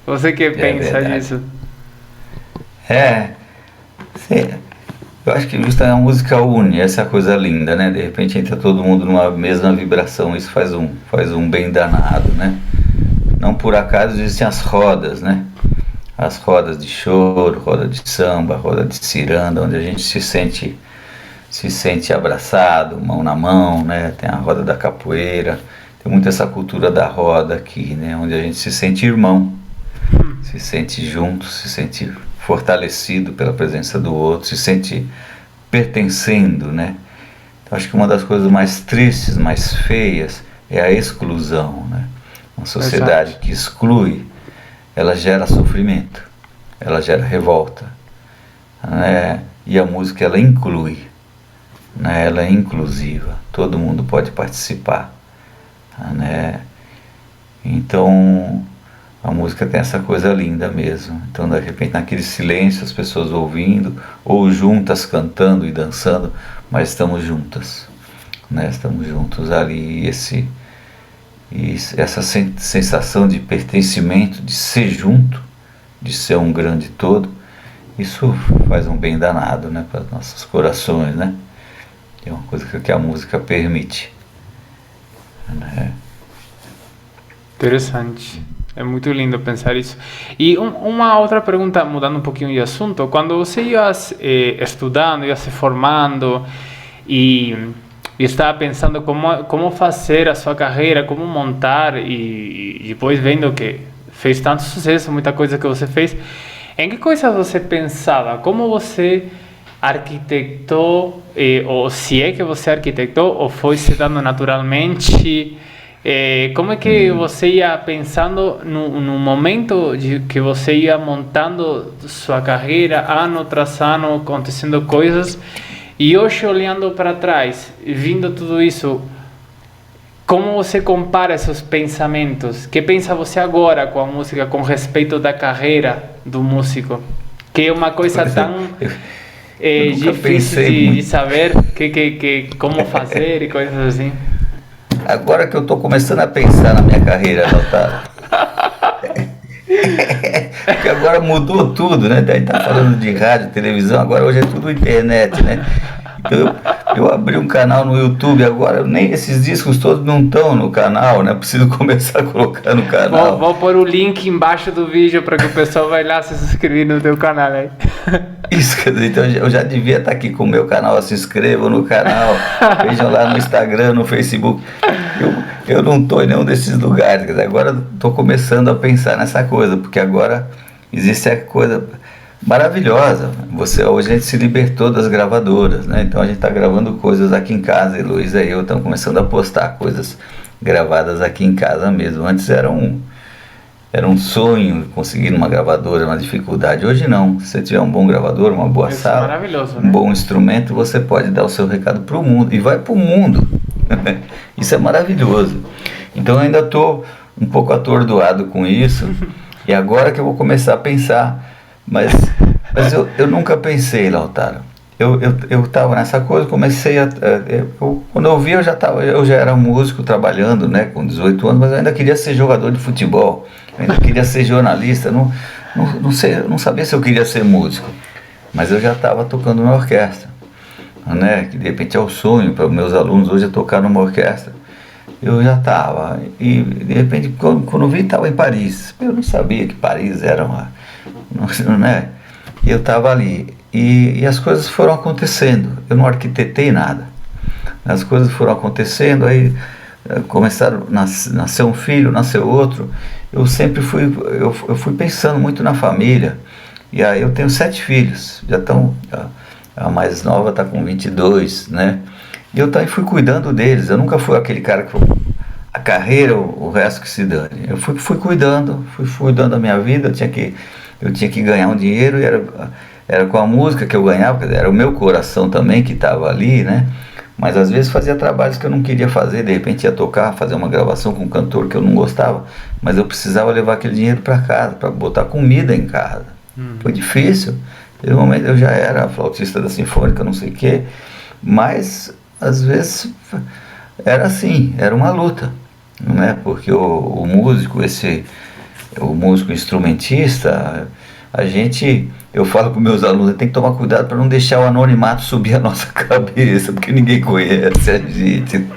Você que pensa nisso? Sim. Eu acho que justamente a música une, essa é a coisa linda, né? De repente entra todo mundo numa mesma vibração, isso faz um bem danado, né? Não por acaso existem as rodas, né? As rodas de choro, roda de samba, roda de ciranda, onde a gente se sente abraçado, mão na mão, né? Tem a roda da capoeira, tem muito essa cultura da roda aqui, né? Onde a gente se sente irmão, se sente junto, se sente fortalecido pela presença do outro, se sente pertencendo, né? Então acho que uma das coisas mais tristes, mais feias é a exclusão, né? Uma sociedade que exclui, ela gera sofrimento, ela gera revolta, né? E a música, ela inclui, né? Ela é inclusiva, todo mundo pode participar, né? Então a música tem essa coisa linda mesmo. Então de repente naquele silêncio as pessoas ouvindo, ou juntas cantando e dançando, mas estamos juntas, né? Estamos juntos ali, e essa sensação de pertencimento, de ser junto, de ser um grande todo, isso faz um bem danado, né, para os nossos corações, né? É uma coisa que a música permite, né? Interessante. É muito lindo pensar isso. E uma outra pergunta, mudando um pouquinho de assunto, quando você ia estudando, ia se formando e estava pensando como fazer a sua carreira, como montar, e depois vendo que fez tanto sucesso, muita coisa que você fez, em que coisas você pensava? Como você arquitetou, ou se é que você arquitetou, ou foi se dando naturalmente? Como é que você ia pensando no momento de que você ia montando sua carreira, ano tras ano, acontecendo coisas, e hoje olhando para trás, vindo tudo isso, como você compara esses pensamentos? Que pensa você agora com a música, com respeito da carreira do músico? Que é uma coisa tão difícil de saber como fazer e coisas assim. Agora que eu estou começando a pensar na minha carreira, Lautaro. Porque agora mudou tudo, né? Daí tá falando de rádio, televisão, agora hoje é tudo internet, né? Então eu abri um canal no YouTube agora, nem esses discos todos não estão no canal, né? Preciso começar a colocar no canal. Vou pôr o link embaixo do vídeo para que o pessoal vai lá se inscrever no teu canal aí. Isso, quer dizer, então eu já devia estar aqui com o meu canal, se inscrevam no canal, vejam lá no Instagram, no Facebook. Eu não estou em nenhum desses lugares, quer dizer, agora estou começando a pensar nessa coisa, porque agora existe a coisa maravilhosa. Hoje a gente se libertou das gravadoras, né? Então a gente está gravando coisas aqui em casa, Heloísa e eu estamos começando a postar coisas gravadas aqui em casa mesmo. Antes era um sonho conseguir uma gravadora, uma dificuldade. Hoje não. Se você tiver um bom gravador, uma boa sala, um bom instrumento, você pode dar o seu recado para o mundo. E vai para o mundo. Isso é maravilhoso. Então eu ainda estou um pouco atordoado com isso. E agora que eu vou começar a pensar. Mas eu nunca pensei, Lautaro. Eu estava nessa coisa, comecei quando eu vi, eu já era músico trabalhando, né, com 18 anos, mas eu ainda queria ser jogador de futebol, eu ainda queria ser jornalista, não sabia se eu queria ser músico, mas eu já estava tocando na orquestra, né, que de repente é o sonho para meus alunos hoje é tocar numa orquestra. Eu já estava, e de repente quando eu vi, estava em Paris. Eu não sabia que Paris era né? E eu estava ali. E as coisas foram acontecendo. Eu não arquitetei nada. As coisas foram acontecendo, aí começaram, nasceu um filho, nasceu outro. Eu sempre fui pensando muito na família. E aí eu tenho 7 filhos. Já estão, a mais nova está com 22, né? E eu também fui cuidando deles. Eu nunca fui aquele cara que a carreira, o resto que se dane. Eu fui cuidando da minha vida. Eu tinha que ganhar um dinheiro, e era com a música que eu ganhava, quer dizer, era o meu coração também que estava ali, né? Mas às vezes fazia trabalhos que eu não queria fazer, de repente ia tocar, fazer uma gravação com um cantor que eu não gostava, mas eu precisava levar aquele dinheiro para casa, para botar comida em casa. Foi difícil, Teve um momento eu já era flautista da Sinfônica, não sei o quê, mas às vezes era assim, era uma luta, não é? Porque o músico, o músico instrumentista, eu falo para os meus alunos, tem que tomar cuidado para não deixar o anonimato subir a nossa cabeça, porque ninguém conhece a gente.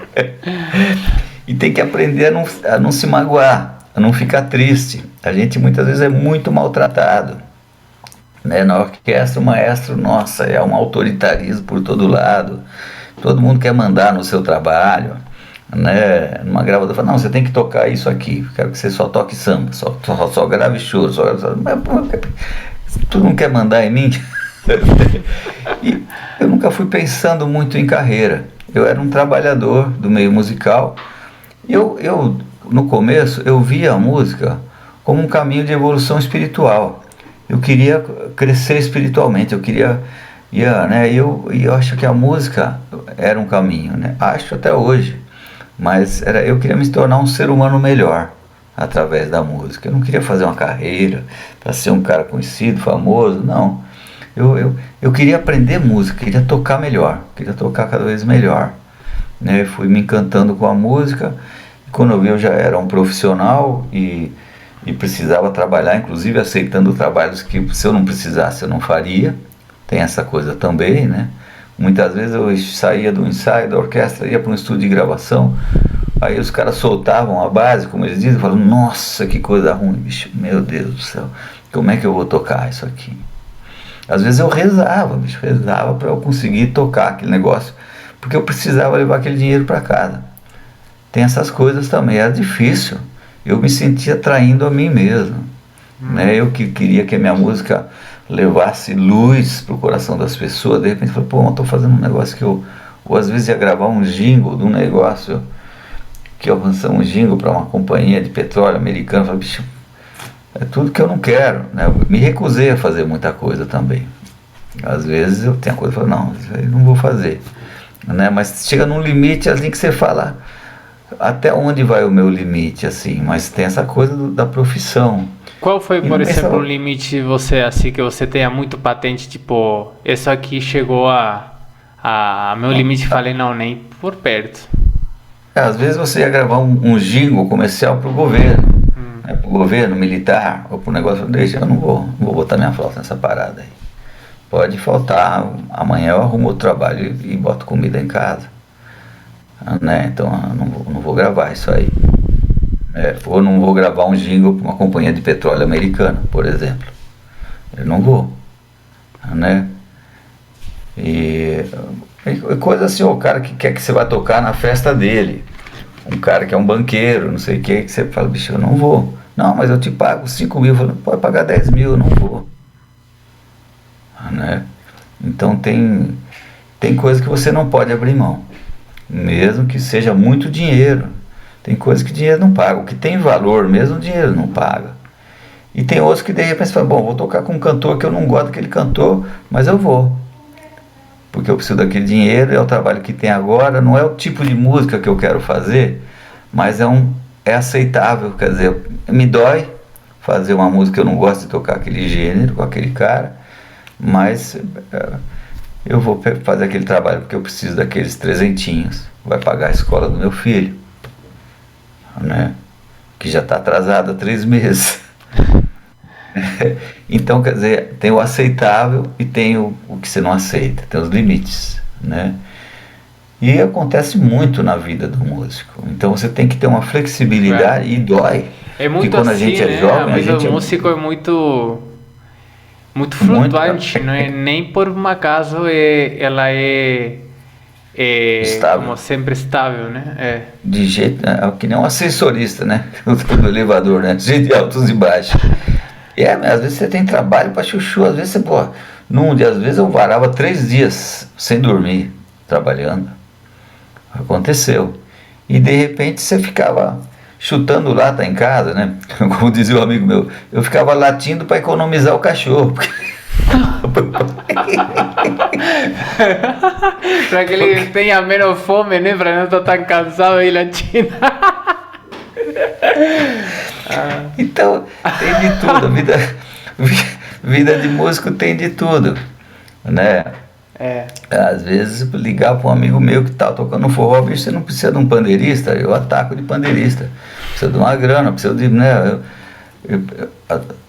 E tem que aprender a não se magoar, a não ficar triste. A gente muitas vezes é muito maltratado, né? Na orquestra, o maestro, nossa, é um autoritarismo por todo lado. Todo mundo quer mandar no seu trabalho, né? Numa gravadora fala, não, você tem que tocar isso aqui, quero que você só toque samba, só grave choro, mas pô, tu não quer mandar em mim? E eu nunca fui pensando muito em carreira. Eu era um trabalhador do meio musical. No começo, eu via a música como um caminho de evolução espiritual. Eu queria crescer espiritualmente, né? Eu acho que a música era um caminho, né? Acho até hoje, mas eu queria me tornar um ser humano melhor através da música. Eu não queria fazer uma carreira para ser um cara conhecido, famoso, não. Eu queria aprender música, queria tocar melhor, queria tocar cada vez melhor, né? Fui me encantando com a música. Quando eu vi, eu já era um profissional e precisava trabalhar, inclusive aceitando trabalhos que, se eu não precisasse, eu não faria. Tem essa coisa também, né? Muitas vezes eu saía do ensaio da orquestra, ia para um estúdio de gravação, aí os caras soltavam a base, como eles dizem, falando, nossa, que coisa ruim, bicho, meu Deus do céu, como é que eu vou tocar isso aqui? Às vezes eu rezava para eu conseguir tocar aquele negócio, porque eu precisava levar aquele dinheiro para casa. Tem essas coisas também, era difícil, eu me sentia traindo a mim mesmo, né? Eu que queria que a minha música levasse luz pro coração das pessoas, de repente eu falei, pô, eu tô fazendo um negócio que ou às vezes ia gravar um jingle de um negócio, que eu lançei um jingle para uma companhia de petróleo americana, eu falei, bicho, é tudo que eu não quero, né? Eu me recusei a fazer muita coisa também. Às vezes eu tenho coisa que eu falo, não, isso aí não vou fazer, né? Mas chega num limite assim que você fala, até onde vai o meu limite, assim? Mas tem essa coisa da profissão. Qual foi, por exemplo, o limite você, assim, que você tenha muito patente, tipo, isso aqui chegou a meu limite, falei, não, nem por perto. Às vezes você ia gravar um jingle comercial pro governo, né, pro governo militar, ou pro negócio, deixa, eu não vou botar minha flauta nessa parada aí. Pode faltar, amanhã eu arrumo outro trabalho e boto comida em casa. Né? Então eu não vou gravar isso aí, ou não vou gravar um jingle para uma companhia de petróleo americana, por exemplo. Eu não vou, né? E coisa assim, o cara que quer que você vá tocar na festa dele, um cara que é um banqueiro, não sei o que você fala, bicho, eu não vou. Não, mas eu te pago 5 mil, eu falo, pode pagar 10 mil, eu não vou, né? Então tem coisa que você não pode abrir mão, mesmo que seja muito dinheiro. Tem coisas que dinheiro não paga, o que tem valor mesmo dinheiro não paga. E tem outros que de repente falam, bom, vou tocar com um cantor que eu não gosto daquele cantor, mas eu vou, porque eu preciso daquele dinheiro, é o trabalho que tem agora, não é o tipo de música que eu quero fazer, mas é aceitável, quer dizer, me dói fazer uma música que eu não gosto de tocar aquele gênero com aquele cara, mas eu vou fazer aquele trabalho porque eu preciso daqueles trezentinhos, vai pagar a escola do meu filho, né? Que já está atrasado há 3 meses. Então, quer dizer, tem o aceitável e tem o que você não aceita, tem os limites, né? E acontece muito na vida do músico. Então você tem que ter uma flexibilidade e dói. É muito quando assim, a gente né? é jovem, Mas o músico é muito flutuante, não é nem por um acaso ela é estável. como sempre estável, né? De jeito, que nem um ascensorista, né? Do elevador, né? Jeito de altos e baixos. Às vezes você tem trabalho pra chuchu, às vezes você, às vezes eu varava 3 dias sem dormir, trabalhando. Aconteceu. E de repente você ficava chutando lata em casa, né? Como dizia um amigo meu, eu ficava latindo para economizar o cachorro. Para que ele tenha menos fome, né? Para não estar tão cansado aí latindo. Então, tem de tudo. A vida de músico tem de tudo, né? Às vezes ligar para um amigo meu que tá tocando forró, bicho, você não precisa de um pandeirista, eu ataco de pandeirista, precisa de uma grana, precisa de, né?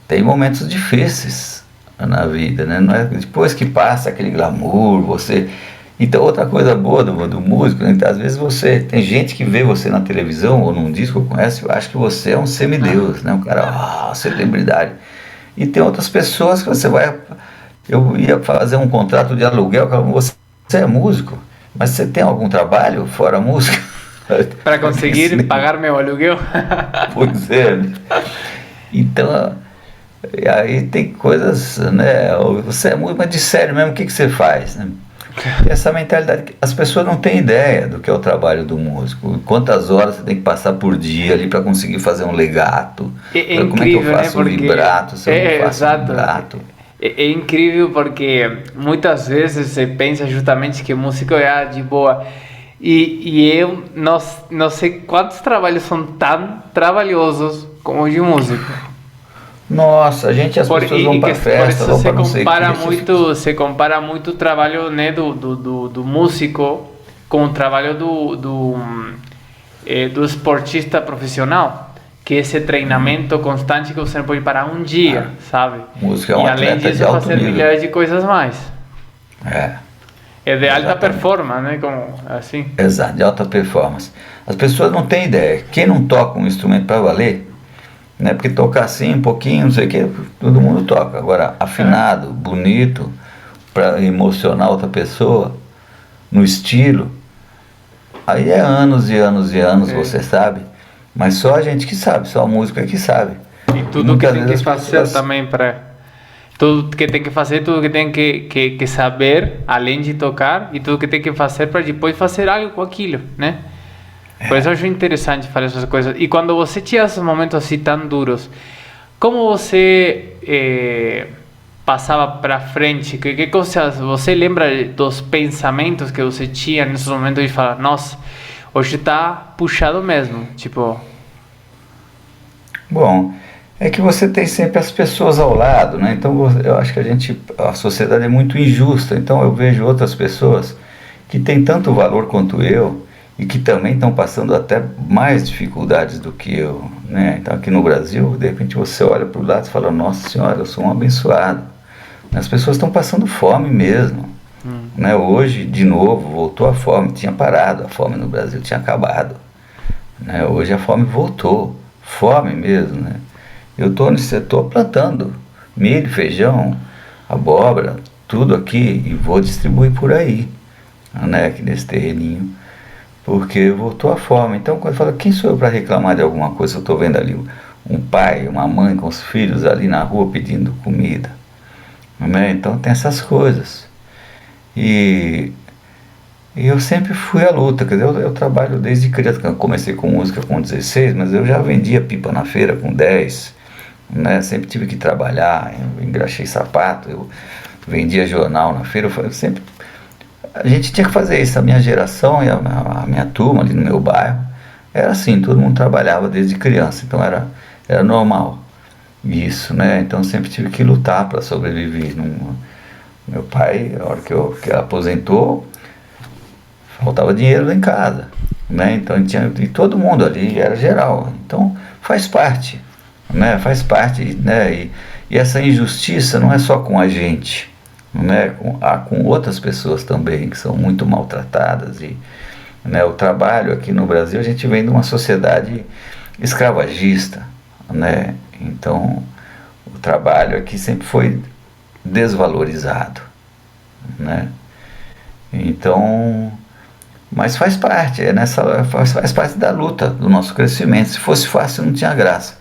Tem momentos difíceis na vida, né? Não é depois que passa aquele glamour, você... Então, outra coisa boa do músico, né? Às vezes tem gente que vê você na televisão ou num disco, conhece, acha que você é um semideus, né? Um cara, celebridade. E tem outras pessoas que você vai... Eu ia fazer um contrato de aluguel, você é músico, mas você tem algum trabalho fora música? Para conseguir pagar meu aluguel? Pois é. Então, aí tem coisas, né? Você é músico, mas de sério mesmo, o que você faz, né? E essa mentalidade, as pessoas não têm ideia do que é o trabalho do músico, quantas horas você tem que passar por dia ali para conseguir fazer um legato, incrível, como é que eu faço, né? Porque vibrato, se eu não faço exato. vibrato. É incrível porque muitas vezes você pensa justamente que músico é de boa e eu não sei quantos trabalhos são tão trabalhosos como o de músico. Nossa, as pessoas vão para festa, vão para não sei o que. Você compara muito o trabalho, né, do músico com o trabalho do esportista profissional, que é esse treinamento constante que você não pode parar um dia, sabe? Música é um e além atleta disso de alto fazer nível. milhares de coisas mais. É de alta Exatamente. performance, né? Como assim. Exato, de alta performance. As pessoas não têm ideia. Quem não toca um instrumento para valer, né? Porque tocar assim, um pouquinho, não sei o que, todo mundo toca. Agora, afinado, bonito, para emocionar outra pessoa, no estilo, aí é anos e anos e anos, você sabe. Mas só a gente que sabe, só a música que sabe. E tudo que tem que fazer também para... Tudo que tem que fazer, tudo que tem que saber, além de tocar, e tudo que tem que fazer para depois fazer algo com aquilo, né? Por isso eu acho interessante fazer essas coisas. E quando você tinha esses momentos assim tão duros, como você passava para frente? Que coisas você lembra dos pensamentos que você tinha nesses momentos de falar, nossa, hoje tá puxado mesmo, tipo... Bom, é que você tem sempre as pessoas ao lado, né? Então eu acho que a sociedade é muito injusta. Então eu vejo outras pessoas que têm tanto valor quanto eu e que também estão passando até mais dificuldades do que eu, né? Então aqui no Brasil, de repente você olha para o lado e fala, nossa senhora, eu sou um abençoado. As pessoas estão passando fome mesmo, né? Hoje, de novo, voltou a fome, tinha parado, a fome no Brasil tinha acabado, né? Hoje a fome voltou, fome mesmo, né? Eu estou nesse setor plantando milho, feijão, abóbora, tudo aqui e vou distribuir por aí, né? Aqui nesse terreninho. Porque voltou a fome. Então, quando fala, quem sou eu para reclamar de alguma coisa? Eu estou vendo ali um pai, uma mãe com os filhos ali na rua pedindo comida, né? Então tem essas coisas. E eu sempre fui à luta. Quer dizer, eu trabalho desde criança. Eu comecei com música com 16, mas eu já vendia pipa na feira com 10, né? Sempre tive que trabalhar. Eu engraxei sapato, eu vendia jornal na feira. Eu sempre... A gente tinha que fazer isso, a minha geração e a minha turma ali no meu bairro, era assim, todo mundo trabalhava desde criança, então era normal isso, né? Então sempre tive que lutar para sobreviver. Meu pai, na hora que aposentou, faltava dinheiro lá em casa, né? Então e todo mundo ali, era geral, então faz parte, né? Faz parte, né? E essa injustiça não é só com a gente, né, com outras pessoas também que são muito maltratadas e, né, o trabalho aqui no Brasil, a gente vem de uma sociedade escravagista, né? Então o trabalho aqui sempre foi desvalorizado, né? Então, mas faz parte, faz parte da luta, do nosso crescimento. Se fosse fácil não tinha graça.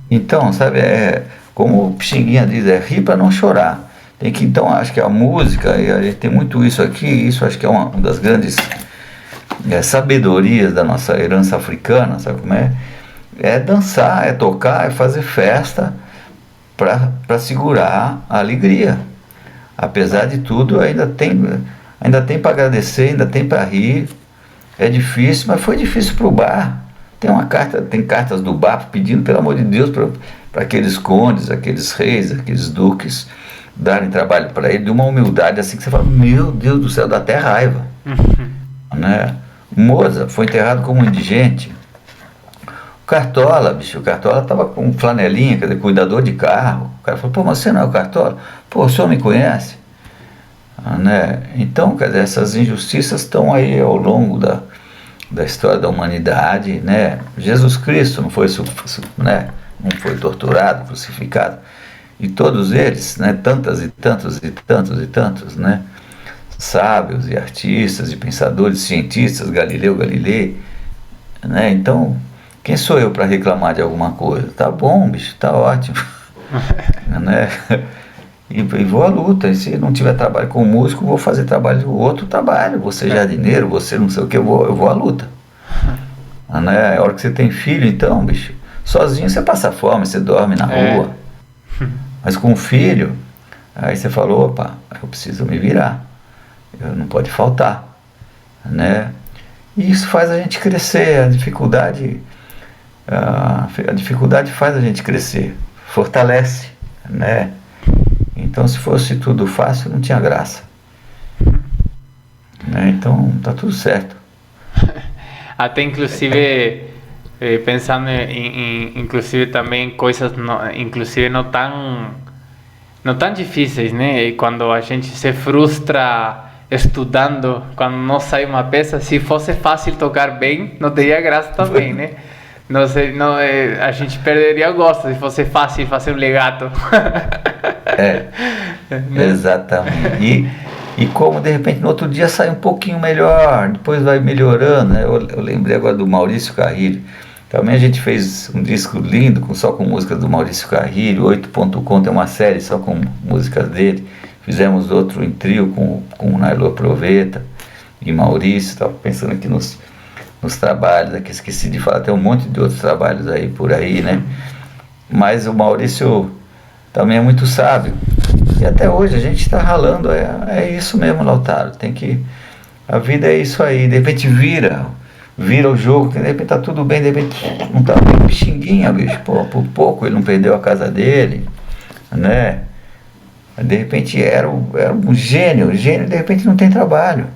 Então, sabe, como o Pixinguinha diz, rir para não chorar. Então acho que a música, e a gente tem muito isso aqui, isso acho que é uma das grandes sabedorias da nossa herança africana, sabe como é? É dançar, é tocar, é fazer festa para segurar a alegria. Apesar de tudo, ainda tem para agradecer, ainda tem para rir. É difícil, mas foi difícil para o bar. Tem cartas do bar pedindo, pelo amor de Deus, para aqueles condes, aqueles reis, aqueles duques darem trabalho para ele, de uma humildade assim que você fala, meu Deus do céu, dá até raiva. Né? Mozart foi enterrado como um indigente. O Cartola, bicho, o Cartola estava com flanelinha, quer dizer, cuidador de carro. O cara falou, pô, mas você não é o Cartola? Pô, o senhor me conhece? Né? Então, quer dizer, essas injustiças estão aí ao longo da história da humanidade, né? Jesus Cristo não foi, né? Não foi torturado, crucificado, e todos eles, né? Tantas e tantos e tantos e tantos, né? Sábios e artistas e pensadores, cientistas, Galileu Galilei, né? Então, quem sou eu para reclamar de alguma coisa? Tá bom, bicho, tá ótimo. Né? E vou à luta. E se não tiver trabalho com músico, vou fazer outro trabalho. Vou ser jardineiro, vou ser não sei o que, eu vou à luta. Né? A hora que você tem filho, então, bicho, sozinho você passa fome, você dorme na rua. Mas com um filho, aí você falou, opa, eu preciso me virar. Não pode faltar. Né? E isso faz a gente crescer. A dificuldade faz a gente crescer, fortalece, né? Então, se fosse tudo fácil, não tinha graça, né? Então, tá tudo certo. Até inclusive pensando inclusive também coisas inclusive não tão difíceis, né? E quando a gente se frustra estudando, quando não sai uma peça, se fosse fácil tocar bem, não teria graça também, né? Não sei, não, a gente perderia o gosto se fosse fácil fazer um legato. Exatamente. E como de repente no outro dia sai um pouquinho melhor, depois vai melhorando, né? Eu lembrei agora do Maurício Carrilho. Também a gente fez um disco lindo só com músicas do Maurício Carrilho, 8.com tem uma série só com músicas dele. Fizemos outro em trio com o Nailo Proveta e Maurício. Estava pensando aqui nos trabalhos, aqui esqueci de falar, tem um monte de outros trabalhos aí por aí, né? Mas o Maurício também é muito sábio. E até hoje a gente está ralando, é isso mesmo, Lautaro. A vida é isso aí, de repente vira o jogo, de repente tá tudo bem, de repente não tá bem, pixinguinha, bicho. Pô, por pouco ele não perdeu a casa dele, né? De repente era um gênio, de repente não tem trabalho.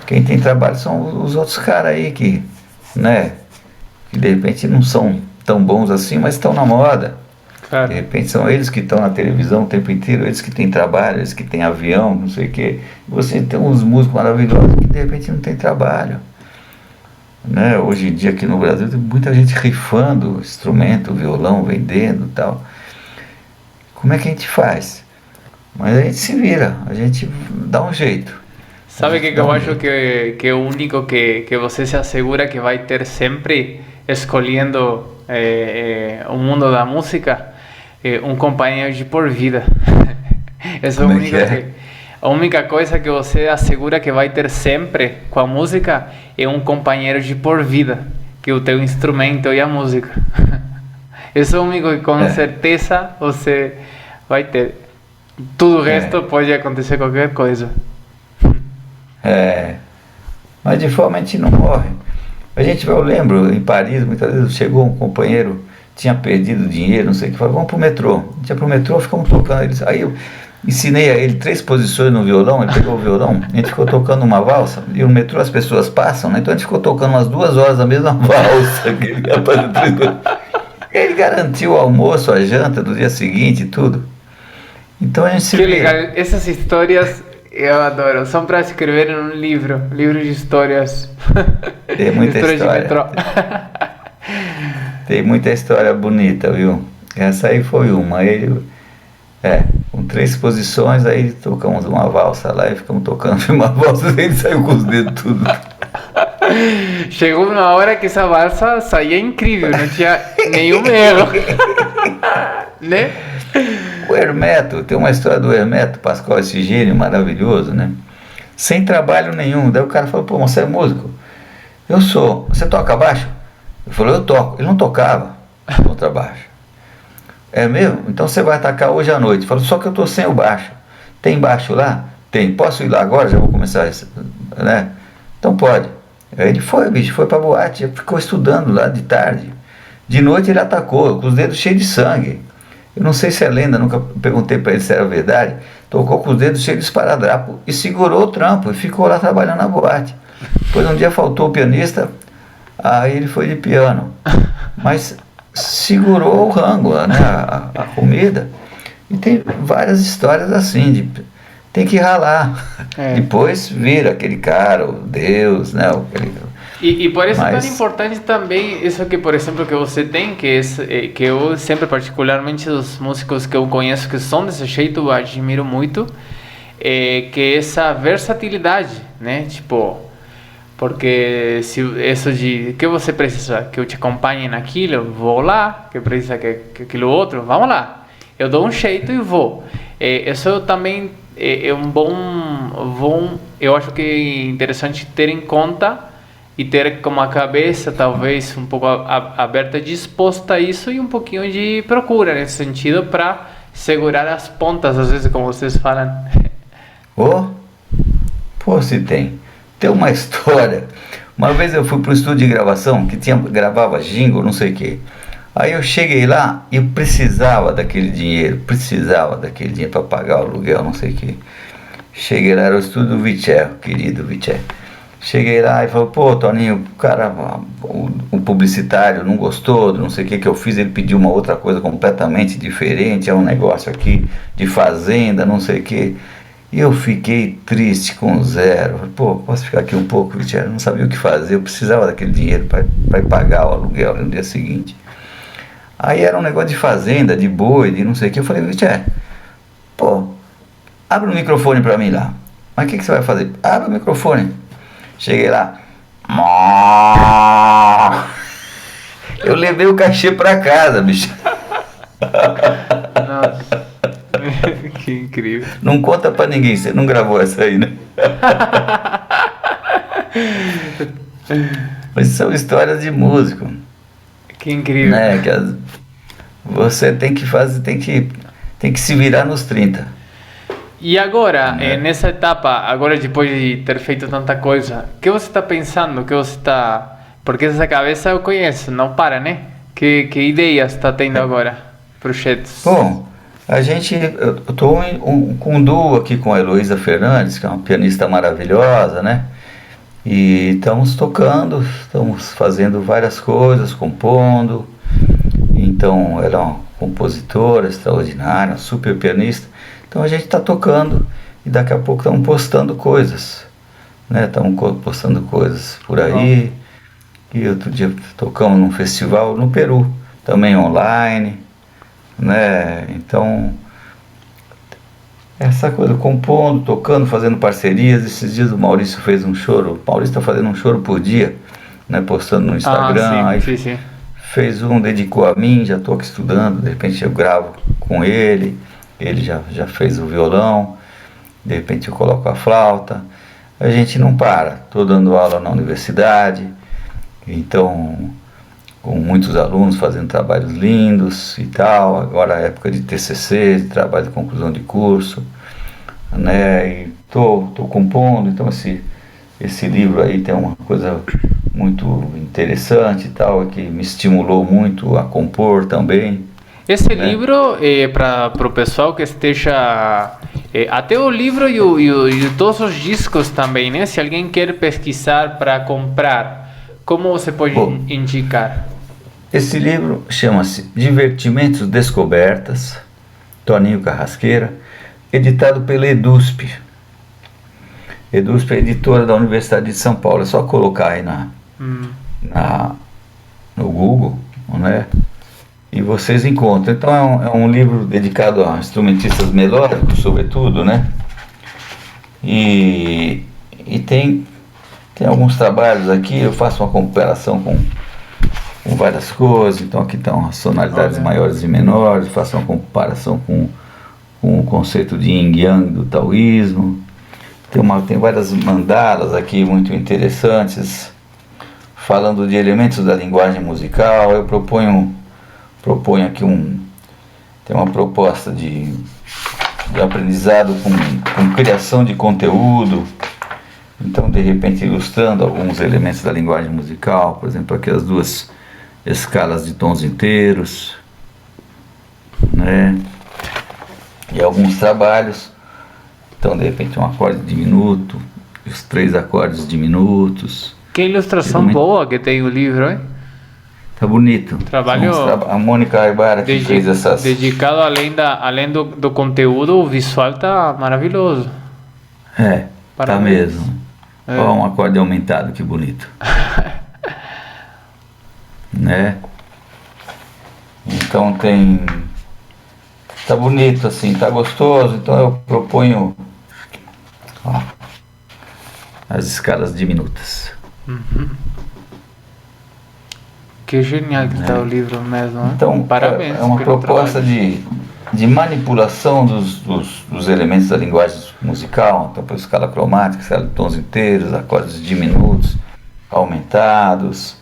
Quem tem trabalho são os outros caras aí que, né, que de repente não são tão bons assim, mas estão na moda. Claro. De repente são eles que estão na televisão o tempo inteiro, eles que têm trabalho, eles que têm avião, não sei o quê. Você tem uns músicos maravilhosos que de repente não tem trabalho. Né? Hoje em dia aqui no Brasil tem muita gente rifando instrumento, violão, vendendo e tal. Como é que a gente faz? Mas a gente se vira, a gente dá um jeito. Sabe que eu acho que é o único que você se assegura que vai ter sempre escolhendo o mundo da música, um companheiro de por vida. Essa é a única coisa que você assegura que vai ter sempre com a música é um companheiro de por vida, que é o teu instrumento e a música. Isso é o único que com certeza você vai ter. Tudo o resto pode acontecer qualquer coisa. Mas de forma a gente não morre. Eu lembro, em Paris, muitas vezes chegou um companheiro, tinha perdido dinheiro, não sei o que, falou, vamos pro metrô. A gente ia pro metrô, ficamos tocando. Aí eu ensinei a ele 3 posições no violão, ele pegou o violão, a gente ficou tocando uma valsa, e no metrô as pessoas passam, né? Então a gente ficou tocando umas 2 horas a mesma valsa. Que ele ia fazer 3 coisas. Ele garantiu o almoço, a janta do dia seguinte e tudo. Então a gente se... Que legal, essas histórias... Eu adoro, são para escrever em um livro de histórias. Tem muita história. Tem muita história bonita, viu? Essa aí foi uma. Com 3 posições, aí tocamos uma valsa lá e ficamos tocando uma valsa e ele saiu com os dedos tudo. Chegou uma hora que essa valsa saía incrível, não tinha nenhum erro. Né? O Hermeto, tem uma história do Hermeto Pascoal, esse gênio maravilhoso, né? Sem trabalho nenhum. Daí o cara falou, pô, você é músico? Eu sou. Você toca baixo? Ele falou, eu toco. Ele não tocava contrabaixo. É mesmo? Então você vai atacar hoje à noite. Ele falou, só que eu tô sem o baixo. Tem baixo lá? Tem. Posso ir lá agora? Já vou começar, né? Então pode. Aí ele foi, bicho, foi pra boate, ficou estudando lá de tarde, De noite ele atacou, com os dedos cheios de sangue. Eu não sei se é lenda, nunca perguntei para ele se era verdade. Tocou com os dedos cheios de esparadrapo e segurou o trampo e ficou lá trabalhando na boate. Depois um dia faltou o pianista, aí ele foi de piano. Mas segurou o rango, né, a comida. E tem várias histórias assim, tem que ralar. Depois vira aquele cara, o Deus, né? E por isso é tão importante também isso que, por exemplo, que você tem, que eu sempre, particularmente os músicos que eu conheço que são desse jeito, eu admiro muito, que é essa versatilidade, né? Tipo, porque se isso de que você precisa que eu te acompanhe naquilo, vou lá, que precisa que aquilo outro, vamos lá. Eu dou um jeito e vou. Isso também é um bom, eu acho que é interessante ter em conta e ter como a cabeça talvez um pouco aberta, disposta a isso e um pouquinho de procura nesse sentido para segurar as pontas, às vezes, como vocês falam. Pô, se tem uma história. Uma vez eu fui para o estúdio de gravação que gravava jingle, não sei o que. Aí eu cheguei lá e eu precisava daquele dinheiro para pagar o aluguel, não sei o que. Cheguei lá, era o estúdio do Viché, querido Viché. Cheguei lá e falou, pô, Toninho, o cara, o publicitário não gostou, não sei o que eu fiz, ele pediu uma outra coisa completamente diferente, é um negócio aqui de fazenda, não sei o que. E eu fiquei triste com zero. Falei, pô, posso ficar aqui um pouco, Viché? Eu não sabia o que fazer, eu precisava daquele dinheiro para pagar o aluguel no dia seguinte. Aí era um negócio de fazenda, de boi, de não sei o que. Eu falei, Viché, pô, abre o microfone pra mim lá. Mas o que você vai fazer? Abre o microfone. Cheguei lá. Eu levei o cachê pra casa, bicho. Nossa, que incrível. Não conta pra ninguém, você não gravou essa aí, né? Mas são histórias de músico. Que incrível. Né? Você tem que fazer, tem que se virar nos 30. E agora, nessa etapa, agora depois de ter feito tanta coisa, o que você está pensando? Porque essa cabeça eu conheço, não para, né? Que ideias está tendo agora? Projetos? Bom, eu estou com um duo aqui com a Heloísa Fernandes, que é uma pianista maravilhosa, né? E estamos tocando, estamos fazendo várias coisas, compondo. Então, ela é uma compositora extraordinária, super pianista. Então a gente está tocando e daqui a pouco estamos postando coisas, né? Estamos postando coisas por aí. E outro dia tocamos num festival no Peru, também online, né? Então, essa coisa, compondo, tocando, fazendo parcerias. Esses dias o Maurício fez um choro. O Maurício está fazendo um choro por dia, né? Postando no Instagram. Sim. Fez um, dedicou a mim, já estou aqui estudando, de repente eu gravo com ele. Ele já fez o violão, de repente eu coloco a flauta. A gente não para. Estou dando aula na universidade, então com muitos alunos fazendo trabalhos lindos e tal. Agora é época de TCC, de trabalho de conclusão de curso, né? E estou compondo, então esse livro aí tem uma coisa muito interessante e tal, que me estimulou muito a compor também. Esse livro é para o pessoal que esteja... até o livro e todos os discos também, né? Se alguém quer pesquisar para comprar, como você pode indicar? Esse livro chama-se Divertimentos Descobertas, Toninho Carrasqueira, editado pela EDUSP. EDUSP é editora da Universidade de São Paulo. É só colocar aí no Google, né? E vocês encontram. Então é um livro dedicado a instrumentistas melódicos, sobretudo, né? E tem alguns trabalhos aqui, eu faço uma comparação com várias coisas. Então aqui estão as sonoridades maiores e menores, faço uma comparação com o conceito de Yin Yang do taoísmo. Tem várias mandalas aqui muito interessantes, falando de elementos da linguagem musical. Eu proponho aqui tem uma proposta de aprendizado com criação de conteúdo. Então, de repente, ilustrando alguns elementos da linguagem musical. Por exemplo, aqui as duas escalas de tons inteiros, né? E alguns trabalhos, então de repente um acorde diminuto, os 3 acordes diminutos. Que ilustração boa que tem o livro, hein? Tá bonito. Trabalho a Mônica Aibara que fez essas... Dedicado além do conteúdo, o visual tá maravilhoso. Tá mesmo. Olha um acorde aumentado, que bonito. Né? Então tá bonito assim, tá gostoso. Então eu proponho as escalas diminutas. Que genial que tá o livro mesmo, né? Então Parabéns. É uma proposta de manipulação dos elementos da linguagem musical. Então, por escala cromática, escala de tons inteiros, acordes diminutos, aumentados,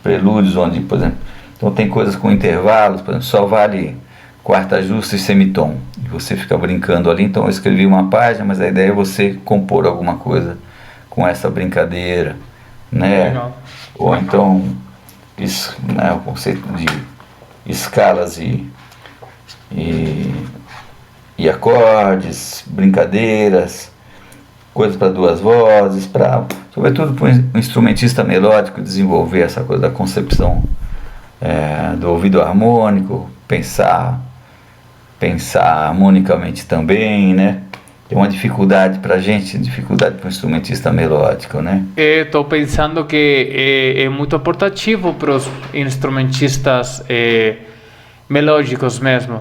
prelúdios, onde, por exemplo, então tem coisas com intervalos, por exemplo, só vale quarta justa e semitom. E você fica brincando ali. Então eu escrevi uma página, mas a ideia é você compor alguma coisa com essa brincadeira, né? Legal. Ou então o conceito de escalas e acordes, brincadeiras, coisas para 2 vozes, sobretudo para um instrumentista melódico desenvolver essa coisa da concepção do ouvido harmônico, pensar harmonicamente também, né? Tem uma dificuldade para a gente, dificuldade para o instrumentista melódico, né? Estou pensando que é muito portativo para os instrumentistas melódicos mesmo,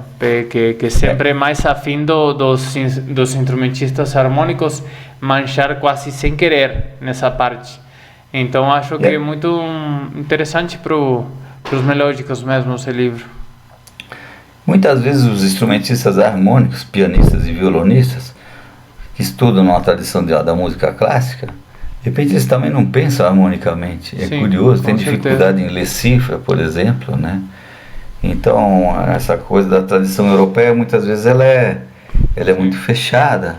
que sempre é mais afim dos instrumentistas harmônicos manchar quase sem querer nessa parte. Então acho que é muito interessante para os melódicos mesmo esse livro. Muitas vezes os instrumentistas harmônicos, pianistas e violonistas, que estudam na tradição da música clássica, de repente eles também não pensam harmonicamente. É curioso, tem dificuldade em ler cifra, por exemplo, né? Então, essa coisa da tradição europeia, muitas vezes ela é muito fechada,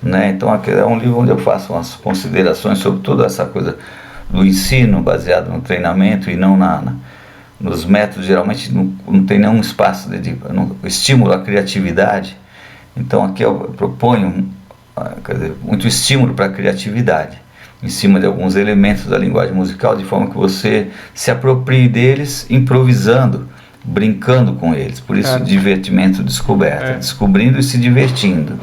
né? Então, aqui é um livro onde eu faço umas considerações sobre toda essa coisa do ensino baseado no treinamento e não nos métodos. Geralmente não tem nenhum espaço de estímulo à criatividade. Então, aqui eu proponho muito estímulo para a criatividade em cima de alguns elementos da linguagem musical, de forma que você se aproprie deles improvisando, brincando com eles. Por isso, divertimento, descoberta, descobrindo e se divertindo.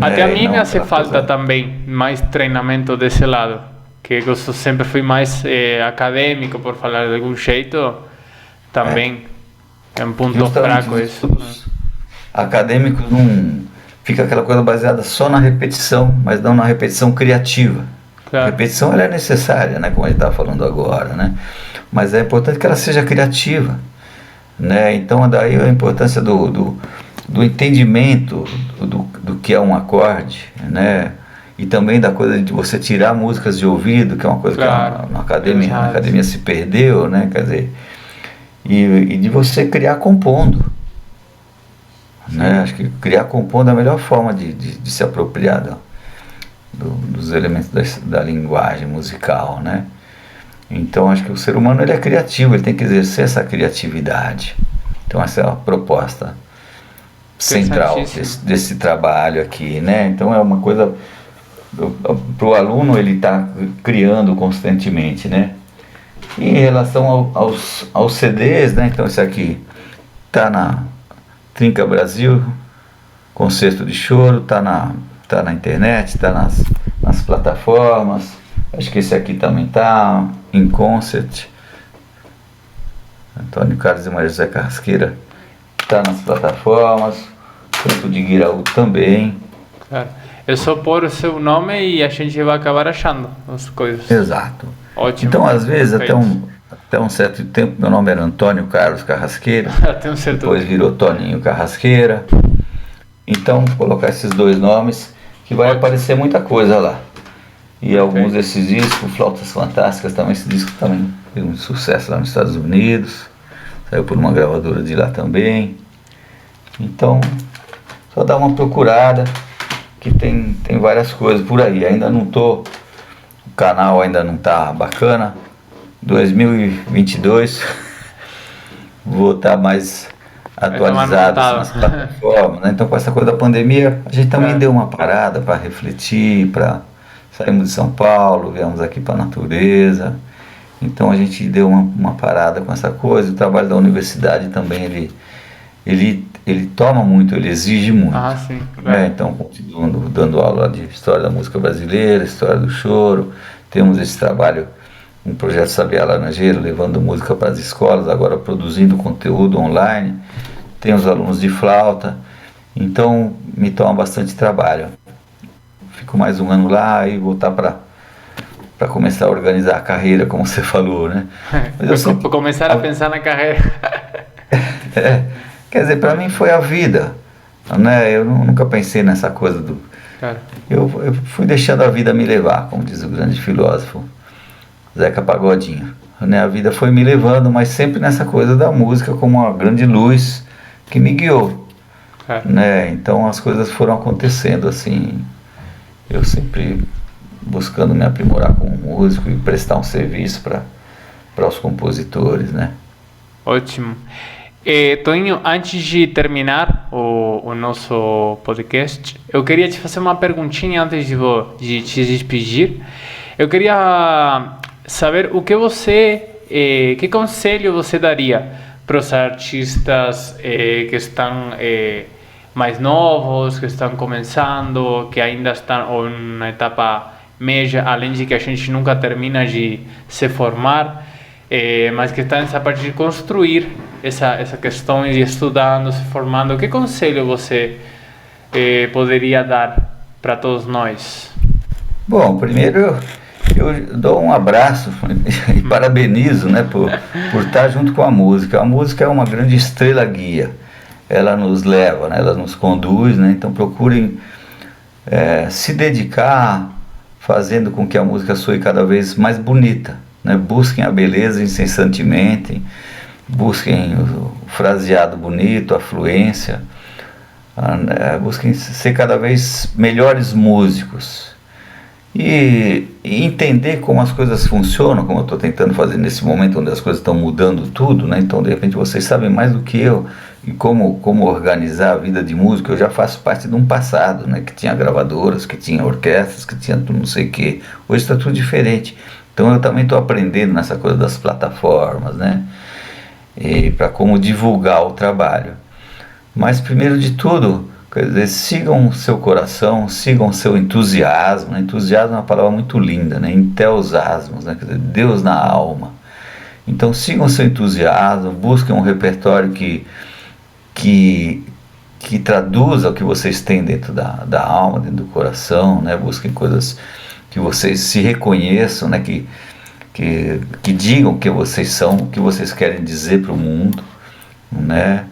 Até a mim me hace falta também mais treinamento desse lado, que eu sempre fui mais acadêmico, por falar de algum jeito, também é um ponto fraco isso. Acadêmicos não fica aquela coisa baseada só na repetição, mas não na repetição criativa. Claro. A repetição ela é necessária, né, como a gente está falando agora, né? Mas é importante que ela seja criativa, né? Então daí a importância do entendimento do que é um acorde, né? E também da coisa de você tirar músicas de ouvido, que é uma coisa que na academia se perdeu, né? Quer dizer, e de você criar compondo. Né? Acho que criar compondo é a melhor forma de se apropriar dos elementos da linguagem musical, né? Então acho que o ser humano ele é criativo, ele tem que exercer essa criatividade. Então essa é a proposta central desse trabalho aqui, né? Então é uma coisa para o aluno, ele está criando constantemente, né? E em relação aos CDs, né? Então esse aqui está na Trinca Brasil, Concerto de Choro, tá na internet, tá nas plataformas. Acho que esse aqui também tá em concert. Antônio Carlos e Maria José Carrasqueira tá nas plataformas. Canto de Guiraú também. Claro. É só pôr o seu nome e a gente vai acabar achando as coisas. Exato. Ótimo. Então, às vezes, até um certo tempo, meu nome era Antônio Carlos Carrasqueira, depois virou Toninho Carrasqueira. Então, colocar esses 2 nomes, que vai aparecer muita coisa lá. E alguns desses discos, Flautas Fantásticas, também, esse disco também fez muito sucesso lá nos Estados Unidos, saiu por uma gravadora de lá também. Então, só dá uma procurada, que tem várias coisas por aí. Ainda não o canal ainda não tá bacana. 2022 vou estar mais atualizado nas plataformas, né? Então, com essa coisa da pandemia, a gente também deu uma parada para refletir, para saímos de São Paulo, viemos aqui para a natureza. Então a gente deu uma parada com essa coisa. O trabalho da universidade também ele toma muito, ele exige muito. Sim. Então, continuando dando aula de história da música brasileira, história do choro. Temos esse trabalho, um projeto Sabiá Laranjeira, levando música para as escolas, agora produzindo conteúdo online. Tem os alunos de flauta. Então, me toma bastante trabalho. Fico mais um ano lá e voltar para começar a organizar a carreira, como você falou, né? Mas começar a pensar na carreira. Quer dizer, para mim foi a vida, né? Eu nunca pensei nessa coisa do... Claro. Eu fui deixando a vida me levar, como diz o grande filósofo Zeca Pagodinho, né? A vida foi me levando, mas sempre nessa coisa da música como uma grande luz que me guiou, né? Então as coisas foram acontecendo assim, eu sempre buscando me aprimorar como músico e prestar um serviço para os compositores, né? Ótimo. Toninho, antes de terminar o nosso podcast, eu queria te fazer uma perguntinha antes de te despedir. Eu queria saber que conselho você daria para os artistas que estão mais novos, que estão começando, que ainda estão na etapa média, além de que a gente nunca termina de se formar, mas que está nessa parte de construir essa questão de estudando, se formando. Que conselho você poderia dar para todos nós? Bom, primeiro eu dou um abraço e parabenizo, né, por estar junto com a música. A música é uma grande estrela guia, ela nos leva, né, ela nos conduz, né, então procurem se dedicar, fazendo com que a música soe cada vez mais bonita, né? Busquem a beleza incessantemente, busquem o fraseado bonito, a fluência, busquem ser cada vez melhores músicos e entender como as coisas funcionam, como eu estou tentando fazer nesse momento onde as coisas estão mudando tudo, né? Então de repente vocês sabem mais do que eu e como organizar a vida de músico. Eu já faço parte de um passado, né, que tinha gravadoras, que tinha orquestras, que tinha não sei o que. Hoje está tudo diferente. Então eu também estou aprendendo nessa coisa das plataformas, né, e para como divulgar o trabalho. Mas primeiro de tudo, quer dizer, sigam o seu coração, sigam o seu entusiasmo. Entusiasmo é uma palavra muito linda, né? Enteosasmos, né? Quer dizer, Deus na alma. Então sigam o seu entusiasmo, busquem um repertório que traduza o que vocês têm dentro da alma, dentro do coração, né? Busquem coisas que vocês se reconheçam, né? Que digam o que vocês são, o que vocês querem dizer para o mundo, né?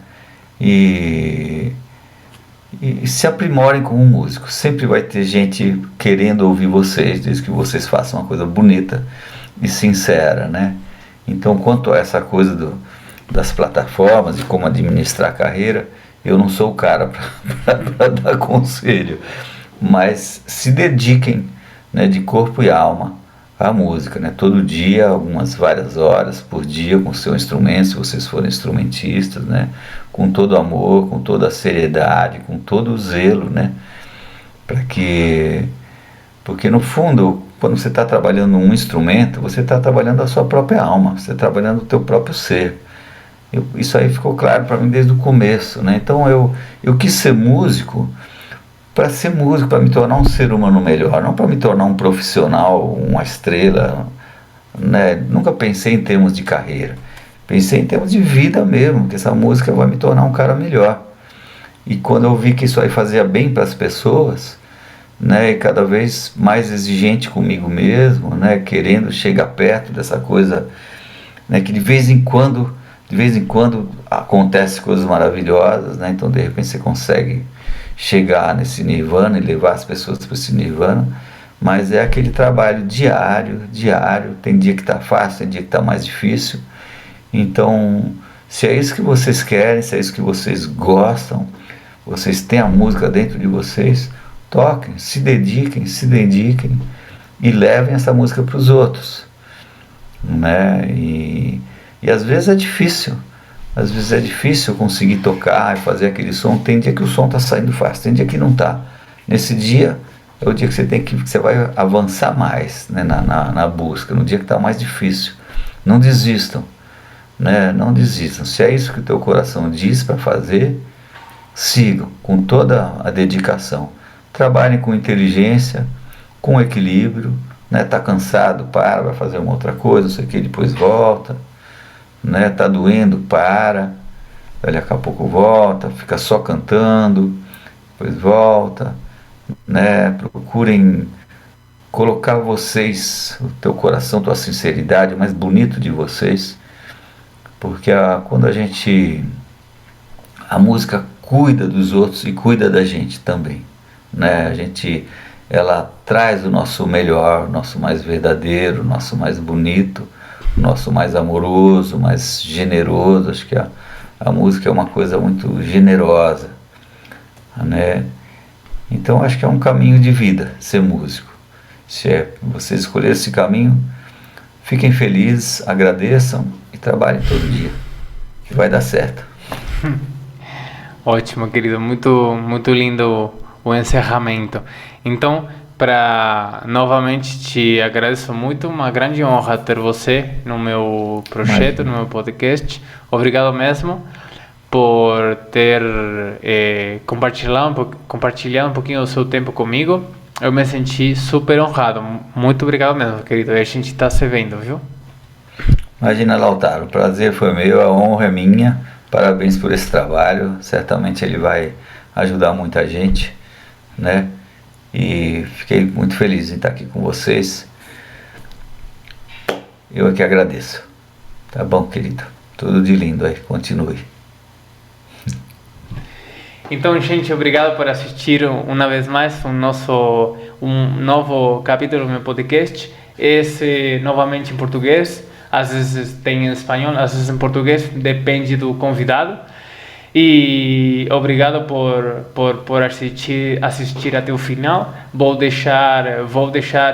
E se aprimorem como músicos. Sempre vai ter gente querendo ouvir vocês, desde que vocês façam uma coisa bonita e sincera, né? Então, quanto a essa coisa das plataformas e como administrar a carreira, eu não sou o cara para dar conselho, mas se dediquem, né, de corpo e alma à música, né? Todo dia, várias horas por dia com o seu instrumento, se vocês forem instrumentistas, né? Com todo amor, com toda a seriedade, com todo o zelo, né? Porque no fundo, quando você está trabalhando um instrumento, você está trabalhando a sua própria alma, você está trabalhando o teu próprio ser. Isso aí ficou claro para mim desde o começo, né? Então eu quis ser músico para ser músico, para me tornar um ser humano melhor, não para me tornar um profissional, uma estrela, né? Nunca pensei em termos de carreira, pensei em termos de vida mesmo, que essa música vai me tornar um cara melhor. E quando eu vi que isso aí fazia bem para as pessoas, né, e cada vez mais exigente comigo mesmo, né, querendo chegar perto dessa coisa, né, que de vez em quando acontece coisas maravilhosas, né, então de repente você consegue chegar nesse nirvana e levar as pessoas para esse nirvana, mas é aquele trabalho diário, tem dia que está fácil, tem dia que está mais difícil. Então, se é isso que vocês querem, se é isso que vocês gostam, vocês têm a música dentro de vocês, toquem, se dediquem e levem essa música para os outros, né? E às vezes é difícil, Às vezes é difícil conseguir tocar e fazer aquele som. Tem dia que o som está saindo fácil, tem dia que não está. Nesse dia é o dia que você vai avançar mais, né, na busca, no dia que está mais difícil. Não desistam, né? Não desistam. Se é isso que o teu coração diz para fazer, sigam com toda a dedicação. Trabalhem com inteligência, com equilíbrio, né? Tá cansado, para, vai fazer uma outra coisa, não sei o que, depois volta, né? Tá doendo, para, daqui a pouco volta, fica só cantando, depois volta, né? Procurem colocar vocês, o teu coração, tua sinceridade, o mais bonito de vocês, porque quando a música cuida dos outros e cuida da gente também, né? Ela traz o nosso melhor, o nosso mais verdadeiro, o nosso mais bonito, o nosso mais amoroso, mais generoso. Acho que a música é uma coisa muito generosa, né? Então acho que é um caminho de vida ser músico. Se vocês escolherem esse caminho, fiquem felizes, agradeçam e trabalhem todo dia, que vai dar certo. Ótimo, querido, muito lindo o encerramento. Então, novamente te agradeço muito, uma grande honra ter você no meu projeto, no meu podcast. Obrigado mesmo por ter compartilhado um pouquinho do seu tempo comigo. Eu me senti super honrado. Muito obrigado mesmo, querido. E a gente está se vendo, viu? Imagina, Lautaro, o prazer foi meu, a honra é minha. Parabéns por esse trabalho. Certamente ele vai ajudar muita gente, né? E fiquei muito feliz em estar aqui com vocês. Eu é que agradeço. Tá bom, querido? Tudo de lindo aí. Continue. Então, gente, obrigado por assistir uma vez mais um novo capítulo do meu podcast. Esse novamente em português, às vezes tem em espanhol, às vezes em português, depende do convidado. E obrigado por assistir até o final. Vou deixar,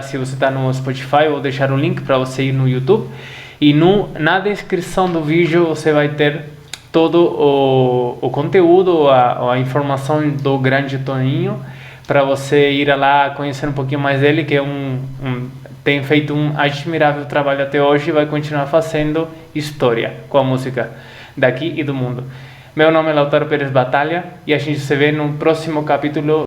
se você está no Spotify, vou deixar o link para você ir no YouTube. E na descrição do vídeo você vai ter todo o conteúdo, a informação do grande Toninho, para você ir lá conhecer um pouquinho mais dele, que tem feito um admirável trabalho até hoje e vai continuar fazendo história com a música daqui e do mundo. Meu nome é Lautaro Pérez Batalha e a gente se vê no próximo capítulo